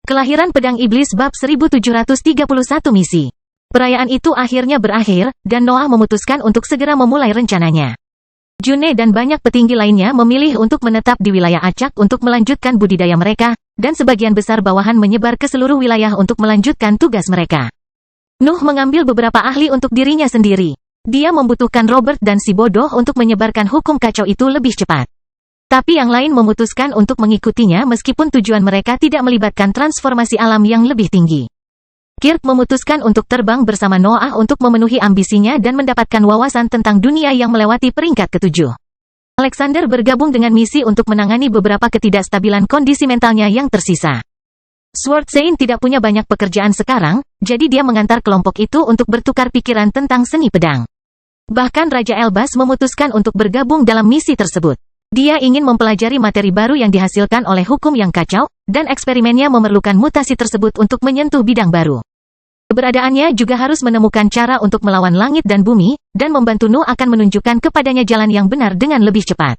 Kelahiran Pedang Iblis bab 1731 misi. Perayaan itu akhirnya berakhir, dan Noah memutuskan untuk segera memulai rencananya. June dan banyak petinggi lainnya memilih untuk menetap di wilayah Acak untuk melanjutkan budidaya mereka, dan sebagian besar bawahan menyebar ke seluruh wilayah untuk melanjutkan tugas mereka. Nuh mengambil beberapa ahli untuk dirinya sendiri. Dia membutuhkan Robert dan si bodoh untuk menyebarkan hukum kacau itu lebih cepat. Tapi yang lain memutuskan untuk mengikutinya meskipun tujuan mereka tidak melibatkan transformasi alam yang lebih tinggi. Kirk memutuskan untuk terbang bersama Noah untuk memenuhi ambisinya dan mendapatkan wawasan tentang dunia yang melewati peringkat ke-7. Alexander bergabung dengan misi untuk menangani beberapa ketidakstabilan kondisi mentalnya yang tersisa. Swordsane tidak punya banyak pekerjaan sekarang, jadi dia mengantar kelompok itu untuk bertukar pikiran tentang seni pedang. Bahkan Raja Elbas memutuskan untuk bergabung dalam misi tersebut. Dia ingin mempelajari materi baru yang dihasilkan oleh hukum yang kacau, dan eksperimennya memerlukan mutasi tersebut untuk menyentuh bidang baru. Keberadaannya juga harus menemukan cara untuk melawan langit dan bumi, dan membantu Nuh akan menunjukkan kepadanya jalan yang benar dengan lebih cepat.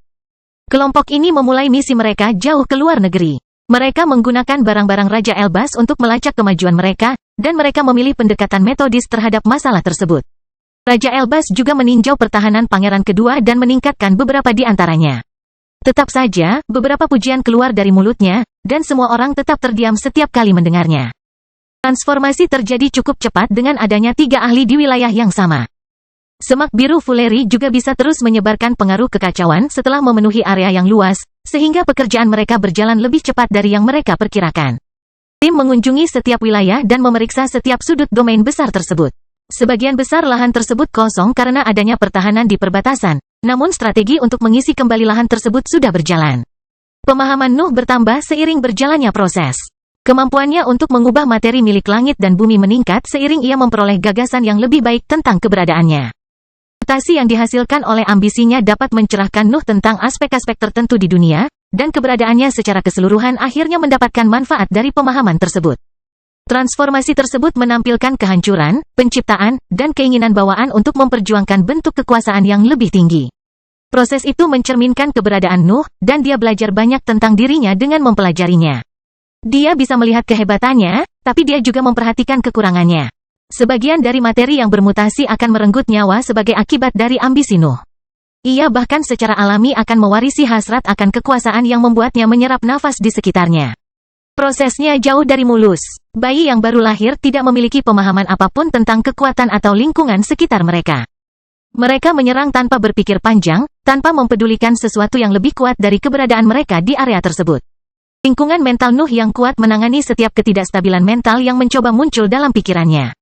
Kelompok ini memulai misi mereka jauh ke luar negeri. Mereka menggunakan barang-barang Raja Elbas untuk melacak kemajuan mereka, dan mereka memilih pendekatan metodis terhadap masalah tersebut. Raja Elbas juga meninjau pertahanan Pangeran Kedua dan meningkatkan beberapa di antaranya. Tetap saja, beberapa pujian keluar dari mulutnya, dan semua orang tetap terdiam setiap kali mendengarnya. Transformasi terjadi cukup cepat dengan adanya 3 ahli di wilayah yang sama. Semak biru Fuleri juga bisa terus menyebarkan pengaruh kekacauan setelah memenuhi area yang luas, sehingga pekerjaan mereka berjalan lebih cepat dari yang mereka perkirakan. Tim mengunjungi setiap wilayah dan memeriksa setiap sudut domain besar tersebut. Sebagian besar lahan tersebut kosong karena adanya pertahanan di perbatasan, namun strategi untuk mengisi kembali lahan tersebut sudah berjalan. Pemahaman Nuh bertambah seiring berjalannya proses. Kemampuannya untuk mengubah materi milik langit dan bumi meningkat seiring ia memperoleh gagasan yang lebih baik tentang keberadaannya. Mutasi yang dihasilkan oleh ambisinya dapat mencerahkan Nuh tentang aspek-aspek tertentu di dunia, dan keberadaannya secara keseluruhan akhirnya mendapatkan manfaat dari pemahaman tersebut. Transformasi tersebut menampilkan kehancuran, penciptaan, dan keinginan bawaan untuk memperjuangkan bentuk kekuasaan yang lebih tinggi. Proses itu mencerminkan keberadaan Nuh, dan dia belajar banyak tentang dirinya dengan mempelajarinya. Dia bisa melihat kehebatannya, tapi dia juga memperhatikan kekurangannya. Sebagian dari materi yang bermutasi akan merenggut nyawa sebagai akibat dari ambisi Nuh. Ia bahkan secara alami akan mewarisi hasrat akan kekuasaan yang membuatnya menyerap nafas di sekitarnya. Prosesnya jauh dari mulus. Bayi yang baru lahir tidak memiliki pemahaman apapun tentang kekuatan atau lingkungan sekitar mereka. Mereka menyerang tanpa berpikir panjang, tanpa mempedulikan sesuatu yang lebih kuat dari keberadaan mereka di area tersebut. Lingkungan mental Nuh yang kuat menangani setiap ketidakstabilan mental yang mencoba muncul dalam pikirannya.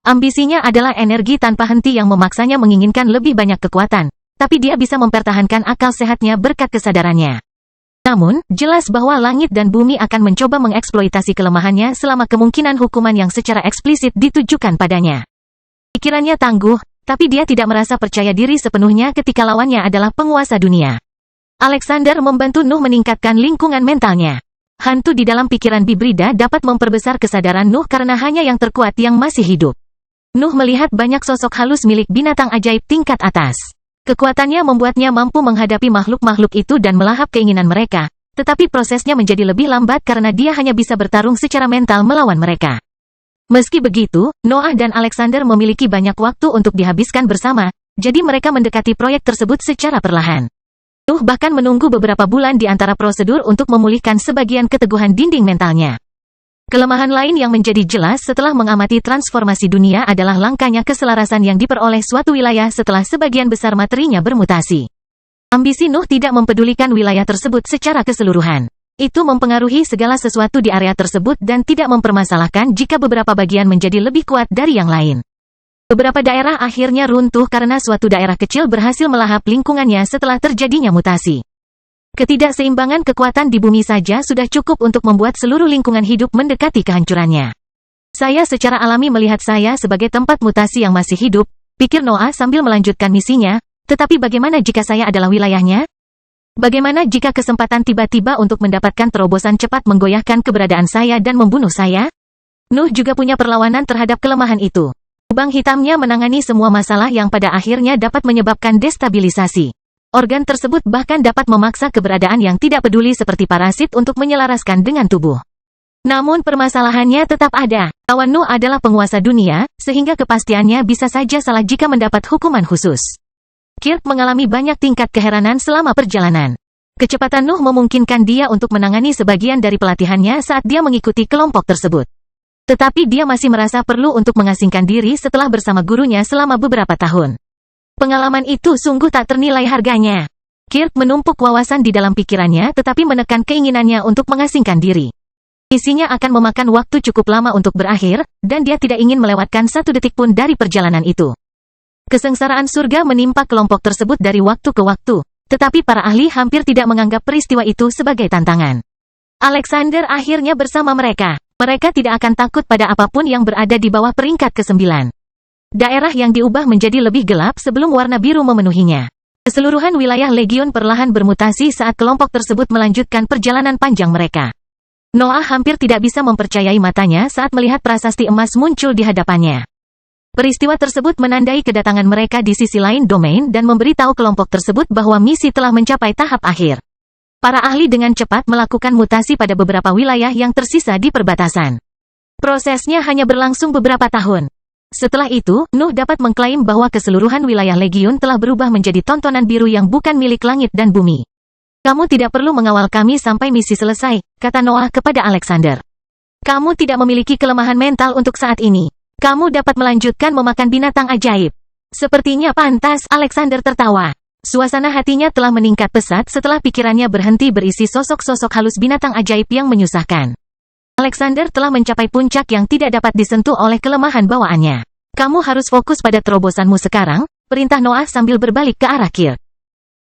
Ambisinya adalah energi tanpa henti yang memaksanya menginginkan lebih banyak kekuatan, tapi dia bisa mempertahankan akal sehatnya berkat kesadarannya. Namun, jelas bahwa langit dan bumi akan mencoba mengeksploitasi kelemahannya selama kemungkinan hukuman yang secara eksplisit ditujukan padanya. Pikirannya tangguh, tapi dia tidak merasa percaya diri sepenuhnya ketika lawannya adalah penguasa dunia. Alexander membantu Nuh meningkatkan lingkungan mentalnya. Hantu di dalam pikiran Bibrida dapat memperbesar kesadaran Nuh karena hanya yang terkuat yang masih hidup. Nuh melihat banyak sosok halus milik binatang ajaib tingkat atas. Kekuatannya membuatnya mampu menghadapi makhluk-makhluk itu dan melahap keinginan mereka, tetapi prosesnya menjadi lebih lambat karena dia hanya bisa bertarung secara mental melawan mereka. Meski begitu, Noah dan Alexander memiliki banyak waktu untuk dihabiskan bersama, jadi mereka mendekati proyek tersebut secara perlahan. Nuh bahkan menunggu beberapa bulan di antara prosedur untuk memulihkan sebagian keteguhan dinding mentalnya. Kelemahan lain yang menjadi jelas setelah mengamati transformasi dunia adalah langkanya keselarasan yang diperoleh suatu wilayah setelah sebagian besar materinya bermutasi. Ambisi Nuh tidak mempedulikan wilayah tersebut secara keseluruhan. Itu mempengaruhi segala sesuatu di area tersebut dan tidak mempermasalahkan jika beberapa bagian menjadi lebih kuat dari yang lain. Beberapa daerah akhirnya runtuh karena suatu daerah kecil berhasil melahap lingkungannya setelah terjadinya mutasi. Ketidakseimbangan kekuatan di bumi saja sudah cukup untuk membuat seluruh lingkungan hidup mendekati kehancurannya. Saya secara alami melihat saya sebagai tempat mutasi yang masih hidup, pikir Noah sambil melanjutkan misinya, tetapi bagaimana jika saya adalah wilayahnya? Bagaimana jika kesempatan tiba-tiba untuk mendapatkan terobosan cepat menggoyahkan keberadaan saya dan membunuh saya? Nuh juga punya perlawanan terhadap kelemahan itu. Lubang hitamnya menangani semua masalah yang pada akhirnya dapat menyebabkan destabilisasi. Organ tersebut bahkan dapat memaksa keberadaan yang tidak peduli seperti parasit untuk menyelaraskan dengan tubuh. Namun permasalahannya tetap ada. Kawan Nuh adalah penguasa dunia, sehingga kepastiannya bisa saja salah jika mendapat hukuman khusus. Kirk mengalami banyak tingkat keheranan selama perjalanan. Kecepatan Nuh memungkinkan dia untuk menangani sebagian dari pelatihannya saat dia mengikuti kelompok tersebut. Tetapi dia masih merasa perlu untuk mengasingkan diri setelah bersama gurunya selama beberapa tahun. Pengalaman itu sungguh tak ternilai harganya. Kirk menumpuk wawasan di dalam pikirannya tetapi menekan keinginannya untuk mengasingkan diri. Misinya akan memakan waktu cukup lama untuk berakhir, dan dia tidak ingin melewatkan satu detik pun dari perjalanan itu. Kesengsaraan surga menimpa kelompok tersebut dari waktu ke waktu, tetapi para ahli hampir tidak menganggap peristiwa itu sebagai tantangan. Alexander akhirnya bersama mereka. Mereka tidak akan takut pada apapun yang berada di bawah peringkat ke-9. Daerah yang diubah menjadi lebih gelap sebelum warna biru memenuhinya. Keseluruhan wilayah Legiun perlahan bermutasi saat kelompok tersebut melanjutkan perjalanan panjang mereka. Noah hampir tidak bisa mempercayai matanya saat melihat prasasti emas muncul di hadapannya. Peristiwa tersebut menandai kedatangan mereka di sisi lain domain dan memberitahu kelompok tersebut bahwa misi telah mencapai tahap akhir. Para ahli dengan cepat melakukan mutasi pada beberapa wilayah yang tersisa di perbatasan. Prosesnya hanya berlangsung beberapa tahun. Setelah itu, Nuh dapat mengklaim bahwa keseluruhan wilayah Legiun telah berubah menjadi tontonan biru yang bukan milik langit dan bumi. Kamu tidak perlu mengawal kami sampai misi selesai, kata Noah kepada Alexander. Kamu tidak memiliki kelemahan mental untuk saat ini. Kamu dapat melanjutkan memakan binatang ajaib. Sepertinya pantas, Alexander tertawa. Suasana hatinya telah meningkat pesat setelah pikirannya berhenti berisi sosok-sosok halus binatang ajaib yang menyusahkan. Alexander telah mencapai puncak yang tidak dapat disentuh oleh kelemahan bawaannya. Kamu harus fokus pada terobosanmu sekarang, perintah Noah sambil berbalik ke arah Kirk.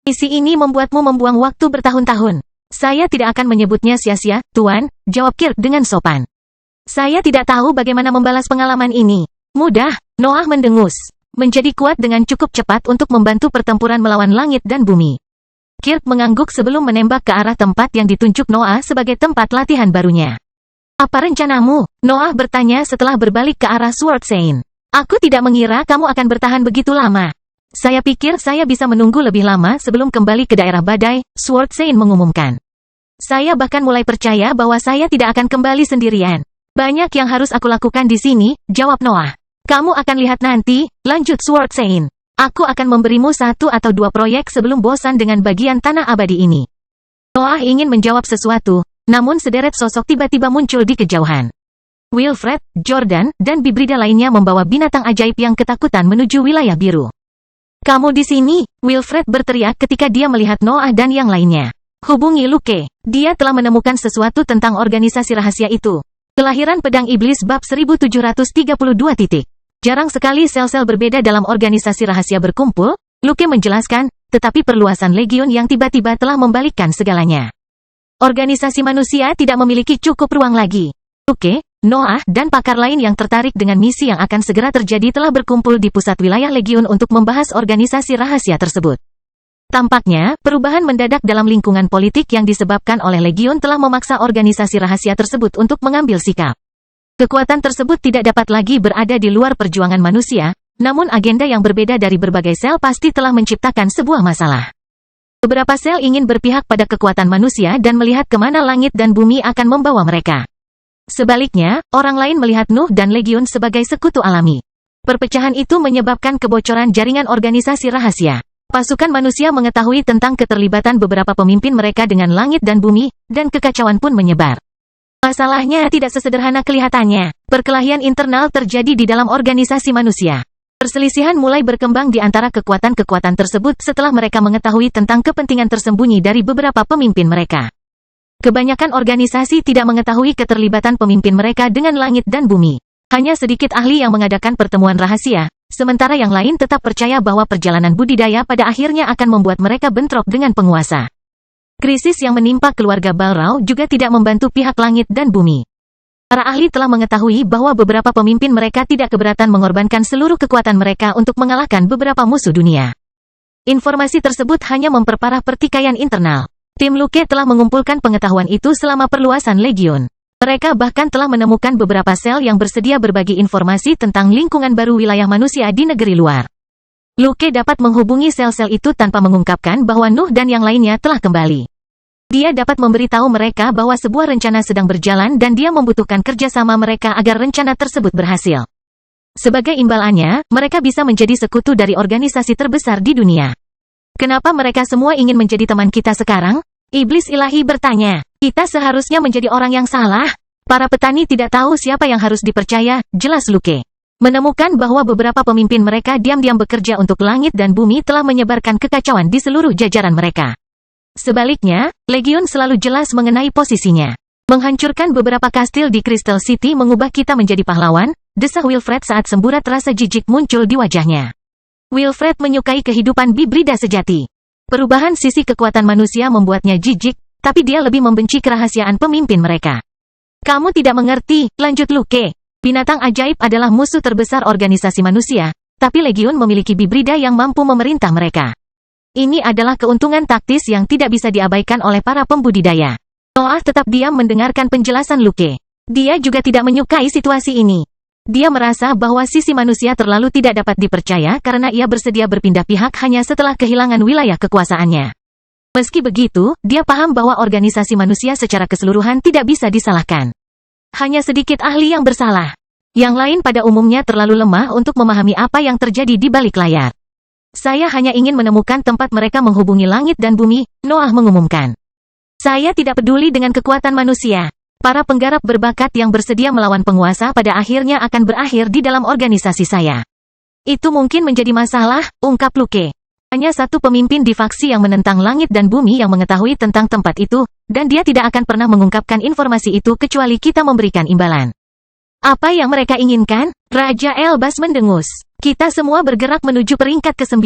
Misi ini membuatmu membuang waktu bertahun-tahun. Saya tidak akan menyebutnya sia-sia, Tuan, jawab Kirk dengan sopan. Saya tidak tahu bagaimana membalas pengalaman ini. Mudah, Noah mendengus. Menjadi kuat dengan cukup cepat untuk membantu pertempuran melawan langit dan bumi. Kirk mengangguk sebelum menembak ke arah tempat yang ditunjuk Noah sebagai tempat latihan barunya. Apa rencanamu? Noah bertanya setelah berbalik ke arah Sword Saint. Aku tidak mengira kamu akan bertahan begitu lama. Saya pikir saya bisa menunggu lebih lama sebelum kembali ke daerah badai, Sword Saint mengumumkan. Saya bahkan mulai percaya bahwa saya tidak akan kembali sendirian. Banyak yang harus aku lakukan di sini, jawab Noah. Kamu akan lihat nanti, lanjut Sword Saint. Aku akan memberimu 1 atau 2 proyek sebelum bosan dengan bagian tanah abadi ini. Noah ingin menjawab sesuatu, namun sederet sosok tiba-tiba muncul di kejauhan. Wilfred, Jordan, dan Bibrida lainnya membawa binatang ajaib yang ketakutan menuju wilayah biru. Kamu di sini, Wilfred berteriak ketika dia melihat Noah dan yang lainnya. Hubungi Luke. Dia telah menemukan sesuatu tentang organisasi rahasia itu. Kelahiran Pedang Iblis bab 1732. Jarang sekali sel-sel berbeda dalam organisasi rahasia berkumpul, Luke menjelaskan, tetapi perluasan Legiun yang tiba-tiba telah membalikkan segalanya. Organisasi manusia tidak memiliki cukup ruang lagi. Luke, Noah, dan pakar lain yang tertarik dengan misi yang akan segera terjadi telah berkumpul di pusat wilayah Legiun untuk membahas organisasi rahasia tersebut. Tampaknya, perubahan mendadak dalam lingkungan politik yang disebabkan oleh Legiun telah memaksa organisasi rahasia tersebut untuk mengambil sikap. Kekuatan tersebut tidak dapat lagi berada di luar perjuangan manusia, namun agenda yang berbeda dari berbagai sel pasti telah menciptakan sebuah masalah. Beberapa sel ingin berpihak pada kekuatan manusia dan melihat kemana langit dan bumi akan membawa mereka. Sebaliknya, orang lain melihat Nuh dan Legiun sebagai sekutu alami. Perpecahan itu menyebabkan kebocoran jaringan organisasi rahasia. Pasukan manusia mengetahui tentang keterlibatan beberapa pemimpin mereka dengan langit dan bumi, dan kekacauan pun menyebar. Masalahnya tidak sesederhana kelihatannya. Perkelahian internal terjadi di dalam organisasi manusia. Perselisihan mulai berkembang di antara kekuatan-kekuatan tersebut setelah mereka mengetahui tentang kepentingan tersembunyi dari beberapa pemimpin mereka. Kebanyakan organisasi tidak mengetahui keterlibatan pemimpin mereka dengan langit dan bumi. Hanya sedikit ahli yang mengadakan pertemuan rahasia, sementara yang lain tetap percaya bahwa perjalanan budidaya pada akhirnya akan membuat mereka bentrok dengan penguasa. Krisis yang menimpa keluarga Balrau juga tidak membantu pihak langit dan bumi. Para ahli telah mengetahui bahwa beberapa pemimpin mereka tidak keberatan mengorbankan seluruh kekuatan mereka untuk mengalahkan beberapa musuh dunia. Informasi tersebut hanya memperparah pertikaian internal. Tim Luke telah mengumpulkan pengetahuan itu selama perluasan Legiun. Mereka bahkan telah menemukan beberapa sel yang bersedia berbagi informasi tentang lingkungan baru wilayah manusia di negeri luar. Luke dapat menghubungi sel-sel itu tanpa mengungkapkan bahwa Nuh dan yang lainnya telah kembali. Dia dapat memberitahu mereka bahwa sebuah rencana sedang berjalan dan dia membutuhkan kerjasama mereka agar rencana tersebut berhasil. Sebagai imbalannya, mereka bisa menjadi sekutu dari organisasi terbesar di dunia. Kenapa mereka semua ingin menjadi teman kita sekarang? Iblis ilahi bertanya. Kita seharusnya menjadi orang yang salah. Para petani tidak tahu siapa yang harus dipercaya, jelas Luke. Menemukan bahwa beberapa pemimpin mereka diam-diam bekerja untuk langit dan bumi telah menyebarkan kekacauan di seluruh jajaran mereka. Sebaliknya, Legion selalu jelas mengenai posisinya. Menghancurkan beberapa kastil di Crystal City mengubah kita menjadi pahlawan, desah Wilfred saat semburat rasa jijik muncul di wajahnya. Wilfred menyukai kehidupan bibrida sejati. Perubahan sisi kekuatan manusia membuatnya jijik, tapi dia lebih membenci kerahasiaan pemimpin mereka. Kamu tidak mengerti, lanjut Luke. Binatang ajaib adalah musuh terbesar organisasi manusia, tapi Legion memiliki bibrida yang mampu memerintah mereka. Ini adalah keuntungan taktis yang tidak bisa diabaikan oleh para pembudidaya. Noah tetap diam mendengarkan penjelasan Luke. Dia juga tidak menyukai situasi ini. Dia merasa bahwa sisi manusia terlalu tidak dapat dipercaya karena ia bersedia berpindah pihak hanya setelah kehilangan wilayah kekuasaannya. Meski begitu, dia paham bahwa organisasi manusia secara keseluruhan tidak bisa disalahkan. Hanya sedikit ahli yang bersalah. Yang lain pada umumnya terlalu lemah untuk memahami apa yang terjadi di balik layar. Saya hanya ingin menemukan tempat mereka menghubungi langit dan bumi, Noah mengumumkan. Saya tidak peduli dengan kekuatan manusia. Para penggarap berbakat yang bersedia melawan penguasa pada akhirnya akan berakhir di dalam organisasi saya. Itu mungkin menjadi masalah, ungkap Luke. Hanya satu pemimpin di faksi yang menentang langit dan bumi yang mengetahui tentang tempat itu, dan dia tidak akan pernah mengungkapkan informasi itu kecuali kita memberikan imbalan. Apa yang mereka inginkan? Raja Elbas mendengus. Kita semua bergerak menuju peringkat ke-9.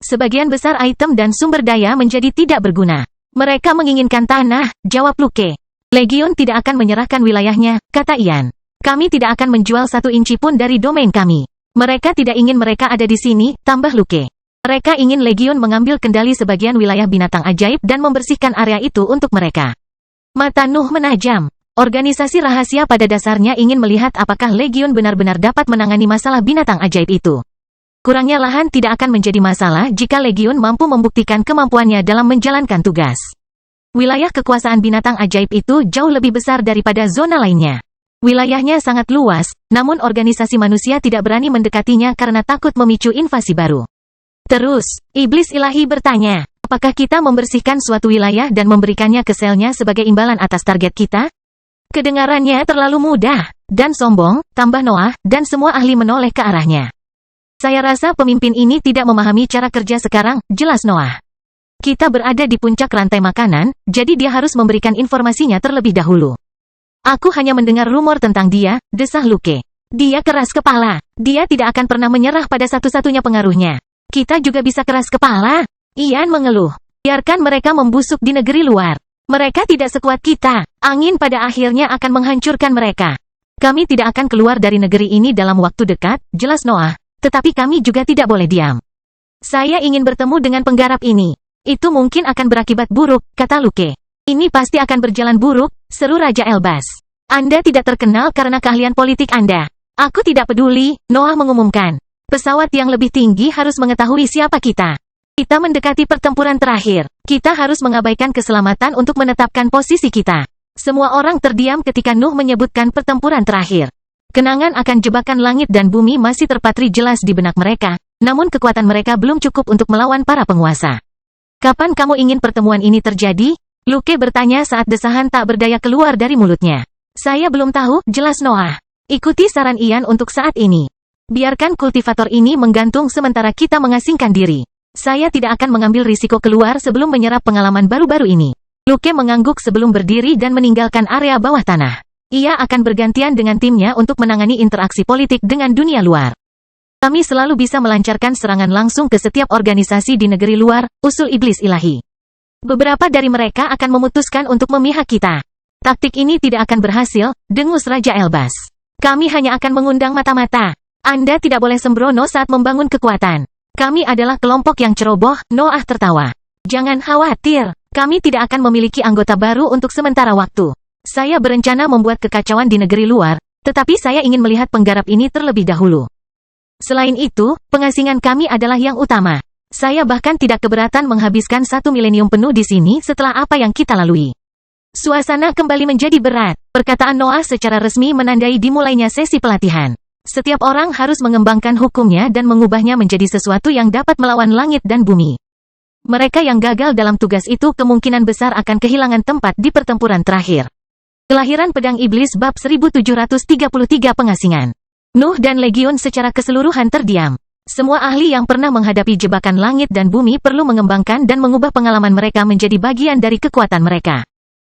Sebagian besar item dan sumber daya menjadi tidak berguna. Mereka menginginkan tanah, jawab Luke. Legion tidak akan menyerahkan wilayahnya, kata Ian. Kami tidak akan menjual 1 inci pun dari domain kami. Mereka tidak ingin mereka ada di sini, tambah Luke. Mereka ingin Legion mengambil kendali sebagian wilayah binatang ajaib dan membersihkan area itu untuk mereka. Mata Nuh menajam. Organisasi rahasia pada dasarnya ingin melihat apakah Legion benar-benar dapat menangani masalah binatang ajaib itu. Kurangnya lahan tidak akan menjadi masalah jika Legion mampu membuktikan kemampuannya dalam menjalankan tugas. Wilayah kekuasaan binatang ajaib itu jauh lebih besar daripada zona lainnya. Wilayahnya sangat luas, namun organisasi manusia tidak berani mendekatinya karena takut memicu invasi baru. Terus, iblis ilahi bertanya, apakah kita membersihkan suatu wilayah dan memberikannya ke selnya sebagai imbalan atas target kita? Kedengarannya terlalu mudah dan sombong, tambah Noah, dan semua ahli menoleh ke arahnya. Saya rasa pemimpin ini tidak memahami cara kerja sekarang, jelas Noah. Kita berada di puncak rantai makanan, jadi dia harus memberikan informasinya terlebih dahulu. Aku hanya mendengar rumor tentang dia, desah Luke. Dia keras kepala. Dia tidak akan pernah menyerah pada satu-satunya pengaruhnya. Kita juga bisa keras kepala. Ian mengeluh. Biarkan mereka membusuk di negeri luar. Mereka tidak sekuat kita. Angin pada akhirnya akan menghancurkan mereka. Kami tidak akan keluar dari negeri ini dalam waktu dekat, jelas Noah. Tetapi kami juga tidak boleh diam. Saya ingin bertemu dengan penggarap ini. Itu mungkin akan berakibat buruk, kata Luke. Ini pasti akan berjalan buruk, seru Raja Elbas. Anda tidak terkenal karena keahlian politik Anda. Aku tidak peduli, Noah mengumumkan. Pesawat yang lebih tinggi harus mengetahui siapa kita. Kita mendekati pertempuran terakhir. Kita harus mengabaikan keselamatan untuk menetapkan posisi kita. Semua orang terdiam ketika Nuh menyebutkan pertempuran terakhir. Kenangan akan jebakan langit dan bumi masih terpatri jelas di benak mereka, namun kekuatan mereka belum cukup untuk melawan para penguasa. Kapan kamu ingin pertemuan ini terjadi? Luke bertanya saat desahan tak berdaya keluar dari mulutnya. Saya belum tahu, jelas Noah. Ikuti saran Ian untuk saat ini. Biarkan kultivator ini menggantung sementara kita mengasingkan diri. Saya tidak akan mengambil risiko keluar sebelum menyerap pengalaman baru-baru ini. Luke mengangguk sebelum berdiri dan meninggalkan area bawah tanah. Ia akan bergantian dengan timnya untuk menangani interaksi politik dengan dunia luar. Kami selalu bisa melancarkan serangan langsung ke setiap organisasi di negeri luar, usul iblis ilahi. Beberapa dari mereka akan memutuskan untuk memihak kita. Taktik ini tidak akan berhasil, dengus Raja Elbas. Kami hanya akan mengundang mata-mata. Anda tidak boleh sembrono saat membangun kekuatan. Kami adalah kelompok yang ceroboh, Noah tertawa. Jangan khawatir, kami tidak akan memiliki anggota baru untuk sementara waktu. Saya berencana membuat kekacauan di negeri luar, tetapi saya ingin melihat penggarap ini terlebih dahulu. Selain itu, pengasingan kami adalah yang utama. Saya bahkan tidak keberatan menghabiskan 1 milenium penuh di sini setelah apa yang kita lalui. Suasana kembali menjadi berat. Perkataan Noah secara resmi menandai dimulainya sesi pelatihan. Setiap orang harus mengembangkan hukumnya dan mengubahnya menjadi sesuatu yang dapat melawan langit dan bumi. Mereka yang gagal dalam tugas itu kemungkinan besar akan kehilangan tempat di pertempuran terakhir. Kelahiran Pedang Iblis bab 1733 pengasingan. Nuh dan Legiun secara keseluruhan terdiam. Semua ahli yang pernah menghadapi jebakan langit dan bumi perlu mengembangkan dan mengubah pengalaman mereka menjadi bagian dari kekuatan mereka.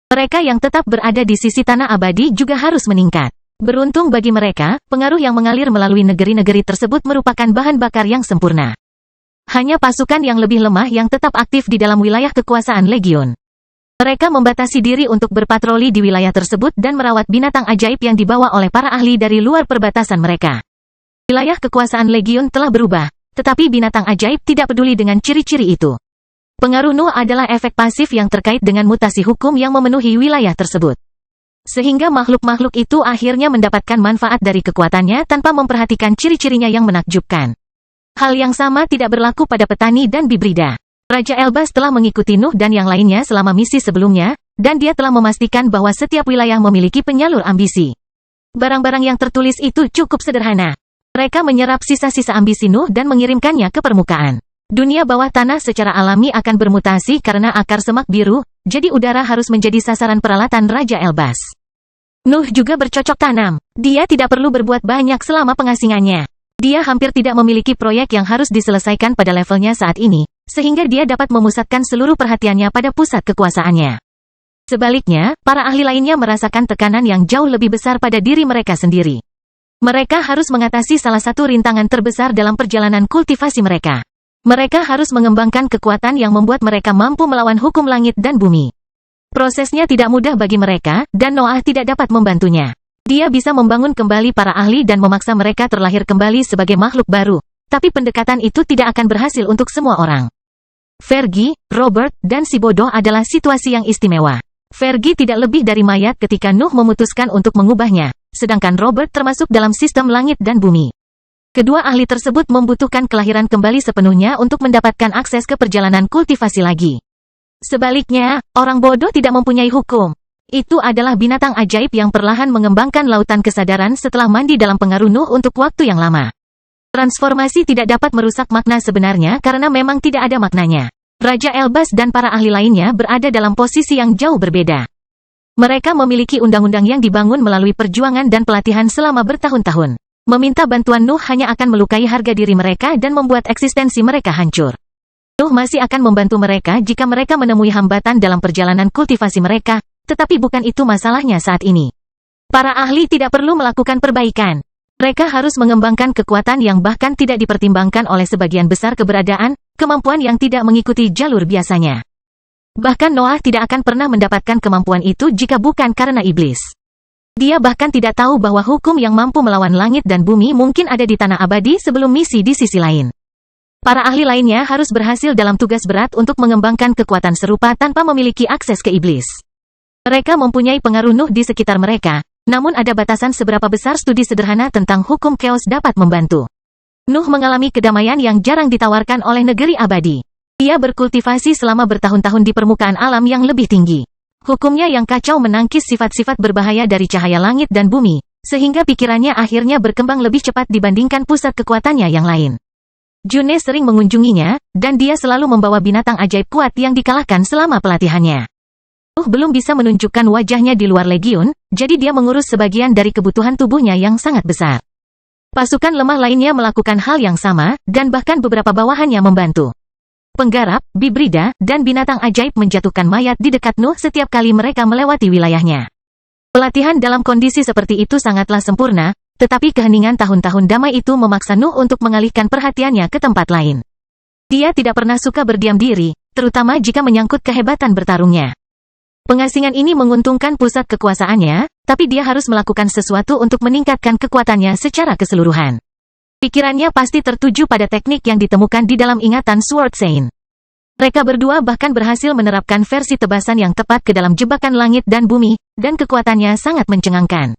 Mereka yang tetap berada di sisi tanah abadi juga harus meningkat. Beruntung bagi mereka, pengaruh yang mengalir melalui negeri-negeri tersebut merupakan bahan bakar yang sempurna. Hanya pasukan yang lebih lemah yang tetap aktif di dalam wilayah kekuasaan Legiun. Mereka membatasi diri untuk berpatroli di wilayah tersebut dan merawat binatang ajaib yang dibawa oleh para ahli dari luar perbatasan mereka. Wilayah kekuasaan Legiun telah berubah, tetapi binatang ajaib tidak peduli dengan ciri-ciri itu. Pengaruh Nuh adalah efek pasif yang terkait dengan mutasi hukum yang memenuhi wilayah tersebut. Sehingga makhluk-makhluk itu akhirnya mendapatkan manfaat dari kekuatannya tanpa memperhatikan ciri-cirinya yang menakjubkan. Hal yang sama tidak berlaku pada petani dan bibrida. Raja Elbas telah mengikuti Nuh dan yang lainnya selama misi sebelumnya, dan dia telah memastikan bahwa setiap wilayah memiliki penyalur ambisi. Barang-barang yang tertulis itu cukup sederhana. Mereka menyerap sisa-sisa ambisi Nuh dan mengirimkannya ke permukaan. Dunia bawah tanah secara alami akan bermutasi karena akar semak biru, jadi udara harus menjadi sasaran peralatan Raja Elbas. Nuh juga bercocok tanam. Dia tidak perlu berbuat banyak selama pengasingannya. Dia hampir tidak memiliki proyek yang harus diselesaikan pada levelnya saat ini, sehingga dia dapat memusatkan seluruh perhatiannya pada pusat kekuasaannya. Sebaliknya, para ahli lainnya merasakan tekanan yang jauh lebih besar pada diri mereka sendiri. Mereka harus mengatasi salah satu rintangan terbesar dalam perjalanan kultivasi mereka. Mereka harus mengembangkan kekuatan yang membuat mereka mampu melawan hukum langit dan bumi. Prosesnya tidak mudah bagi mereka, dan Noah tidak dapat membantunya. Dia bisa membangun kembali para ahli dan memaksa mereka terlahir kembali sebagai makhluk baru, tapi pendekatan itu tidak akan berhasil untuk semua orang. Fergie, Robert, dan si bodoh adalah situasi yang istimewa. Fergie tidak lebih dari mayat ketika Nuh memutuskan untuk mengubahnya, sedangkan Robert termasuk dalam sistem langit dan bumi. Kedua ahli tersebut membutuhkan kelahiran kembali sepenuhnya untuk mendapatkan akses ke perjalanan kultivasi lagi. Sebaliknya, orang bodoh tidak mempunyai hukum. Itu adalah binatang ajaib yang perlahan mengembangkan lautan kesadaran setelah mandi dalam pengaruh Nuh untuk waktu yang lama. Transformasi tidak dapat merusak makna sebenarnya karena memang tidak ada maknanya. Raja Elbas dan para ahli lainnya berada dalam posisi yang jauh berbeda. Mereka memiliki undang-undang yang dibangun melalui perjuangan dan pelatihan selama bertahun-tahun. Meminta bantuan Nuh hanya akan melukai harga diri mereka dan membuat eksistensi mereka hancur. Nuh masih akan membantu mereka jika mereka menemui hambatan dalam perjalanan kultivasi mereka, tetapi bukan itu masalahnya saat ini. Para ahli tidak perlu melakukan perbaikan. Mereka harus mengembangkan kekuatan yang bahkan tidak dipertimbangkan oleh sebagian besar keberadaan, kemampuan yang tidak mengikuti jalur biasanya. Bahkan Noah tidak akan pernah mendapatkan kemampuan itu jika bukan karena iblis. Dia bahkan tidak tahu bahwa hukum yang mampu melawan langit dan bumi mungkin ada di tanah abadi sebelum misi di sisi lain. Para ahli lainnya harus berhasil dalam tugas berat untuk mengembangkan kekuatan serupa tanpa memiliki akses ke iblis. Mereka mempunyai pengaruh Nuh di sekitar mereka, namun ada batasan seberapa besar studi sederhana tentang hukum chaos dapat membantu. Nuh mengalami kedamaian yang jarang ditawarkan oleh negeri abadi. Dia berkultivasi selama bertahun-tahun di permukaan alam yang lebih tinggi. Hukumnya yang kacau menangkis sifat-sifat berbahaya dari cahaya langit dan bumi, sehingga pikirannya akhirnya berkembang lebih cepat dibandingkan pusat kekuatannya yang lain. June sering mengunjunginya, dan dia selalu membawa binatang ajaib kuat yang dikalahkan selama pelatihannya. Belum bisa menunjukkan wajahnya di luar legiun, jadi dia mengurus sebagian dari kebutuhan tubuhnya yang sangat besar. Pasukan lemah lainnya melakukan hal yang sama, dan bahkan beberapa bawahannya membantu. Penggarap, bibrida, dan binatang ajaib menjatuhkan mayat di dekat Nuh setiap kali mereka melewati wilayahnya. Pelatihan dalam kondisi seperti itu sangatlah sempurna, tetapi keheningan tahun-tahun damai itu memaksa Nuh untuk mengalihkan perhatiannya ke tempat lain. Dia tidak pernah suka berdiam diri, terutama jika menyangkut kehebatan bertarungnya. Pengasingan ini menguntungkan pusat kekuasaannya, tapi dia harus melakukan sesuatu untuk meningkatkan kekuatannya secara keseluruhan. Pikirannya pasti tertuju pada teknik yang ditemukan di dalam ingatan Sword Saint. Mereka berdua bahkan berhasil menerapkan versi tebasan yang tepat ke dalam jebakan langit dan bumi, dan kekuatannya sangat mencengangkan.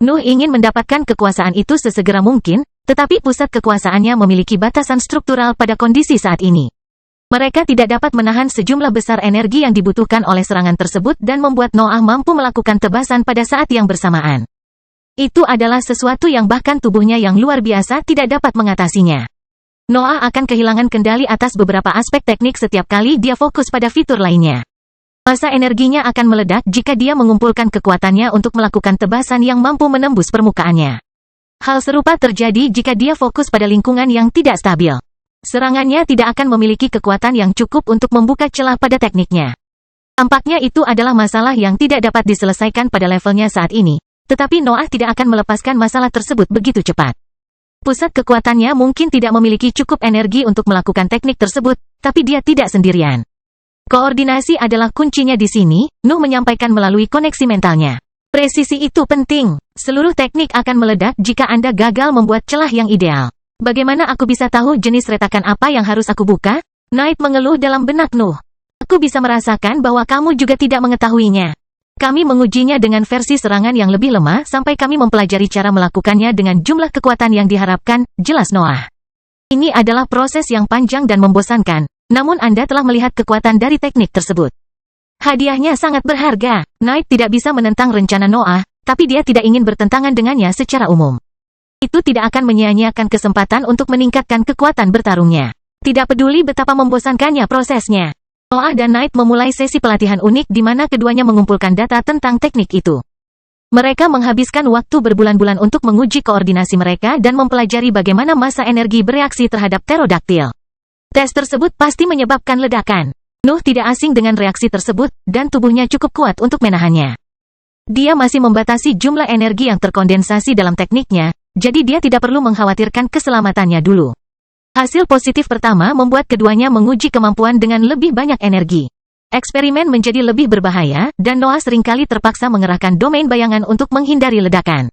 Nuh ingin mendapatkan kekuasaan itu sesegera mungkin, tetapi pusat kekuasaannya memiliki batasan struktural pada kondisi saat ini. Mereka tidak dapat menahan sejumlah besar energi yang dibutuhkan oleh serangan tersebut dan membuat Noah mampu melakukan tebasan pada saat yang bersamaan. Itu adalah sesuatu yang bahkan tubuhnya yang luar biasa tidak dapat mengatasinya. Noah akan kehilangan kendali atas beberapa aspek teknik setiap kali dia fokus pada fitur lainnya. Masa energinya akan meledak jika dia mengumpulkan kekuatannya untuk melakukan tebasan yang mampu menembus permukaannya. Hal serupa terjadi jika dia fokus pada lingkungan yang tidak stabil. Serangannya tidak akan memiliki kekuatan yang cukup untuk membuka celah pada tekniknya. Tampaknya itu adalah masalah yang tidak dapat diselesaikan pada levelnya saat ini, tetapi Noah tidak akan melepaskan masalah tersebut begitu cepat. Pusat kekuatannya mungkin tidak memiliki cukup energi untuk melakukan teknik tersebut, tapi dia tidak sendirian. Koordinasi adalah kuncinya di sini, Nuh menyampaikan melalui koneksi mentalnya. Presisi itu penting. Seluruh teknik akan meledak jika Anda gagal membuat celah yang ideal. Bagaimana aku bisa tahu jenis retakan apa yang harus aku buka? Knight mengeluh dalam benak Nuh. Aku bisa merasakan bahwa kamu juga tidak mengetahuinya. Kami mengujinya dengan versi serangan yang lebih lemah sampai kami mempelajari cara melakukannya dengan jumlah kekuatan yang diharapkan, jelas Noah. Ini adalah proses yang panjang dan membosankan, namun Anda telah melihat kekuatan dari teknik tersebut. Hadiahnya sangat berharga. Knight tidak bisa menentang rencana Noah, tapi dia tidak ingin bertentangan dengannya secara umum. Itu tidak akan menyia-nyiakan kesempatan untuk meningkatkan kekuatan bertarungnya. Tidak peduli betapa membosankannya prosesnya. Noah dan Knight memulai sesi pelatihan unik di mana keduanya mengumpulkan data tentang teknik itu. Mereka menghabiskan waktu berbulan-bulan untuk menguji koordinasi mereka dan mempelajari bagaimana massa energi bereaksi terhadap pterodaktil. Tes tersebut pasti menyebabkan ledakan. Nuh tidak asing dengan reaksi tersebut, dan tubuhnya cukup kuat untuk menahannya. Dia masih membatasi jumlah energi yang terkondensasi dalam tekniknya, jadi dia tidak perlu mengkhawatirkan keselamatannya dulu. Hasil positif pertama membuat keduanya menguji kemampuan dengan lebih banyak energi. Eksperimen menjadi lebih berbahaya, dan Noah seringkali terpaksa mengerahkan domain bayangan untuk menghindari ledakan.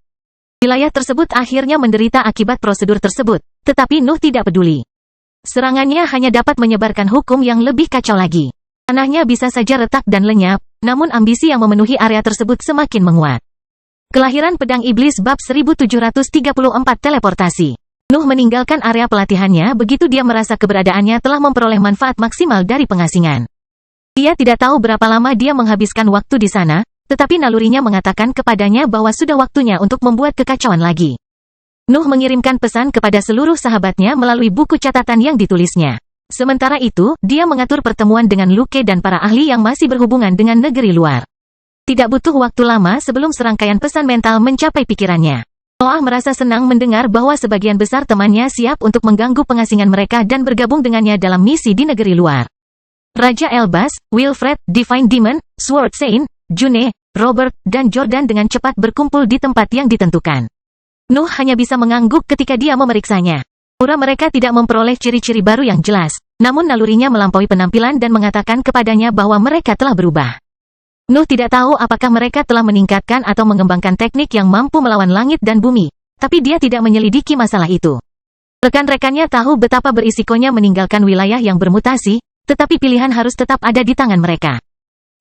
Wilayah tersebut akhirnya menderita akibat prosedur tersebut, tetapi Nuh tidak peduli. Serangannya hanya dapat menyebarkan hukum yang lebih kacau lagi. Tanahnya bisa saja retak dan lenyap, namun ambisi yang memenuhi area tersebut semakin menguat. Kelahiran Pedang Iblis Bab 1734 Teleportasi. Nuh meninggalkan area pelatihannya begitu dia merasa keberadaannya telah memperoleh manfaat maksimal dari pengasingan. Dia tidak tahu berapa lama dia menghabiskan waktu di sana, tetapi nalurinya mengatakan kepadanya bahwa sudah waktunya untuk membuat kekacauan lagi. Nuh mengirimkan pesan kepada seluruh sahabatnya melalui buku catatan yang ditulisnya. Sementara itu, dia mengatur pertemuan dengan Luke dan para ahli yang masih berhubungan dengan negeri luar. Tidak butuh waktu lama sebelum serangkaian pesan mental mencapai pikirannya. Noah merasa senang mendengar bahwa sebagian besar temannya siap untuk mengganggu pengasingan mereka dan bergabung dengannya dalam misi di negeri luar. Raja Elbas, Wilfred, Divine Demon, Sword Saint, June, Robert, dan Jordan dengan cepat berkumpul di tempat yang ditentukan. Nuh hanya bisa mengangguk ketika dia memeriksanya. Aura mereka tidak memperoleh ciri-ciri baru yang jelas, namun nalurinya melampaui penampilan dan mengatakan kepadanya bahwa mereka telah berubah. Nuh tidak tahu apakah mereka telah meningkatkan atau mengembangkan teknik yang mampu melawan langit dan bumi, tapi dia tidak menyelidiki masalah itu. Rekan-rekannya tahu betapa berisikonya meninggalkan wilayah yang bermutasi, tetapi pilihan harus tetap ada di tangan mereka.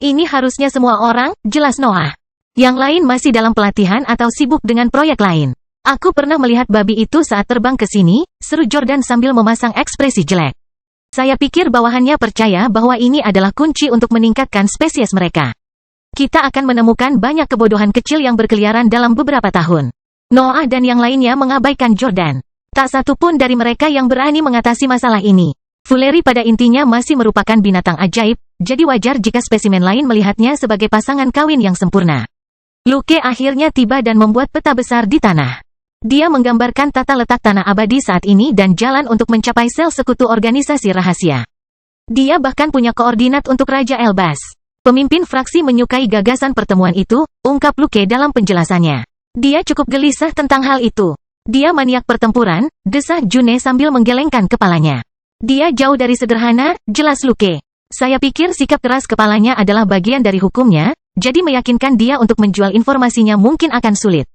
Ini harusnya semua orang, jelas Noah. Yang lain masih dalam pelatihan atau sibuk dengan proyek lain. Aku pernah melihat babi itu saat terbang ke sini, seru Jordan sambil memasang ekspresi jelek. Saya pikir bawahannya percaya bahwa ini adalah kunci untuk meningkatkan spesies mereka. Kita akan menemukan banyak kebodohan kecil yang berkeliaran dalam beberapa tahun. Noah dan yang lainnya mengabaikan Jordan. Tak satu pun dari mereka yang berani mengatasi masalah ini. Fuleri pada intinya masih merupakan binatang ajaib, jadi wajar jika spesimen lain melihatnya sebagai pasangan kawin yang sempurna. Luke akhirnya tiba dan membuat peta besar di tanah. Dia menggambarkan tata letak tanah abadi saat ini dan jalan untuk mencapai sel sekutu organisasi rahasia. Dia bahkan punya koordinat untuk Raja Elbas. Pemimpin fraksi menyukai gagasan pertemuan itu, ungkap Luke dalam penjelasannya. Dia cukup gelisah tentang hal itu. Dia maniak pertempuran, desah June sambil menggelengkan kepalanya. Dia jauh dari sederhana, jelas Luke. Saya pikir sikap keras kepalanya adalah bagian dari hukumnya, jadi meyakinkan dia untuk menjual informasinya mungkin akan sulit.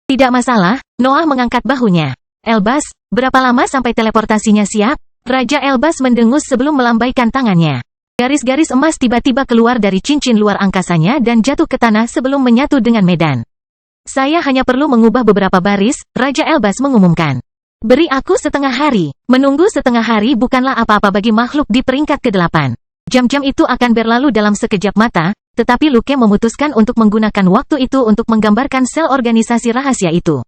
Tidak masalah, Noah mengangkat bahunya. Elbas, berapa lama sampai teleportasinya siap? Raja Elbas mendengus sebelum melambaikan tangannya. Garis-garis emas tiba-tiba keluar dari cincin luar angkasanya dan jatuh ke tanah sebelum menyatu dengan medan. Saya hanya perlu mengubah beberapa baris, Raja Elbas mengumumkan. Beri aku setengah hari. Menunggu setengah hari bukanlah apa-apa bagi makhluk di peringkat ke-8. Jam-jam itu akan berlalu dalam sekejap mata, tetapi Luke memutuskan untuk menggunakan waktu itu untuk menggambarkan sel organisasi rahasia itu.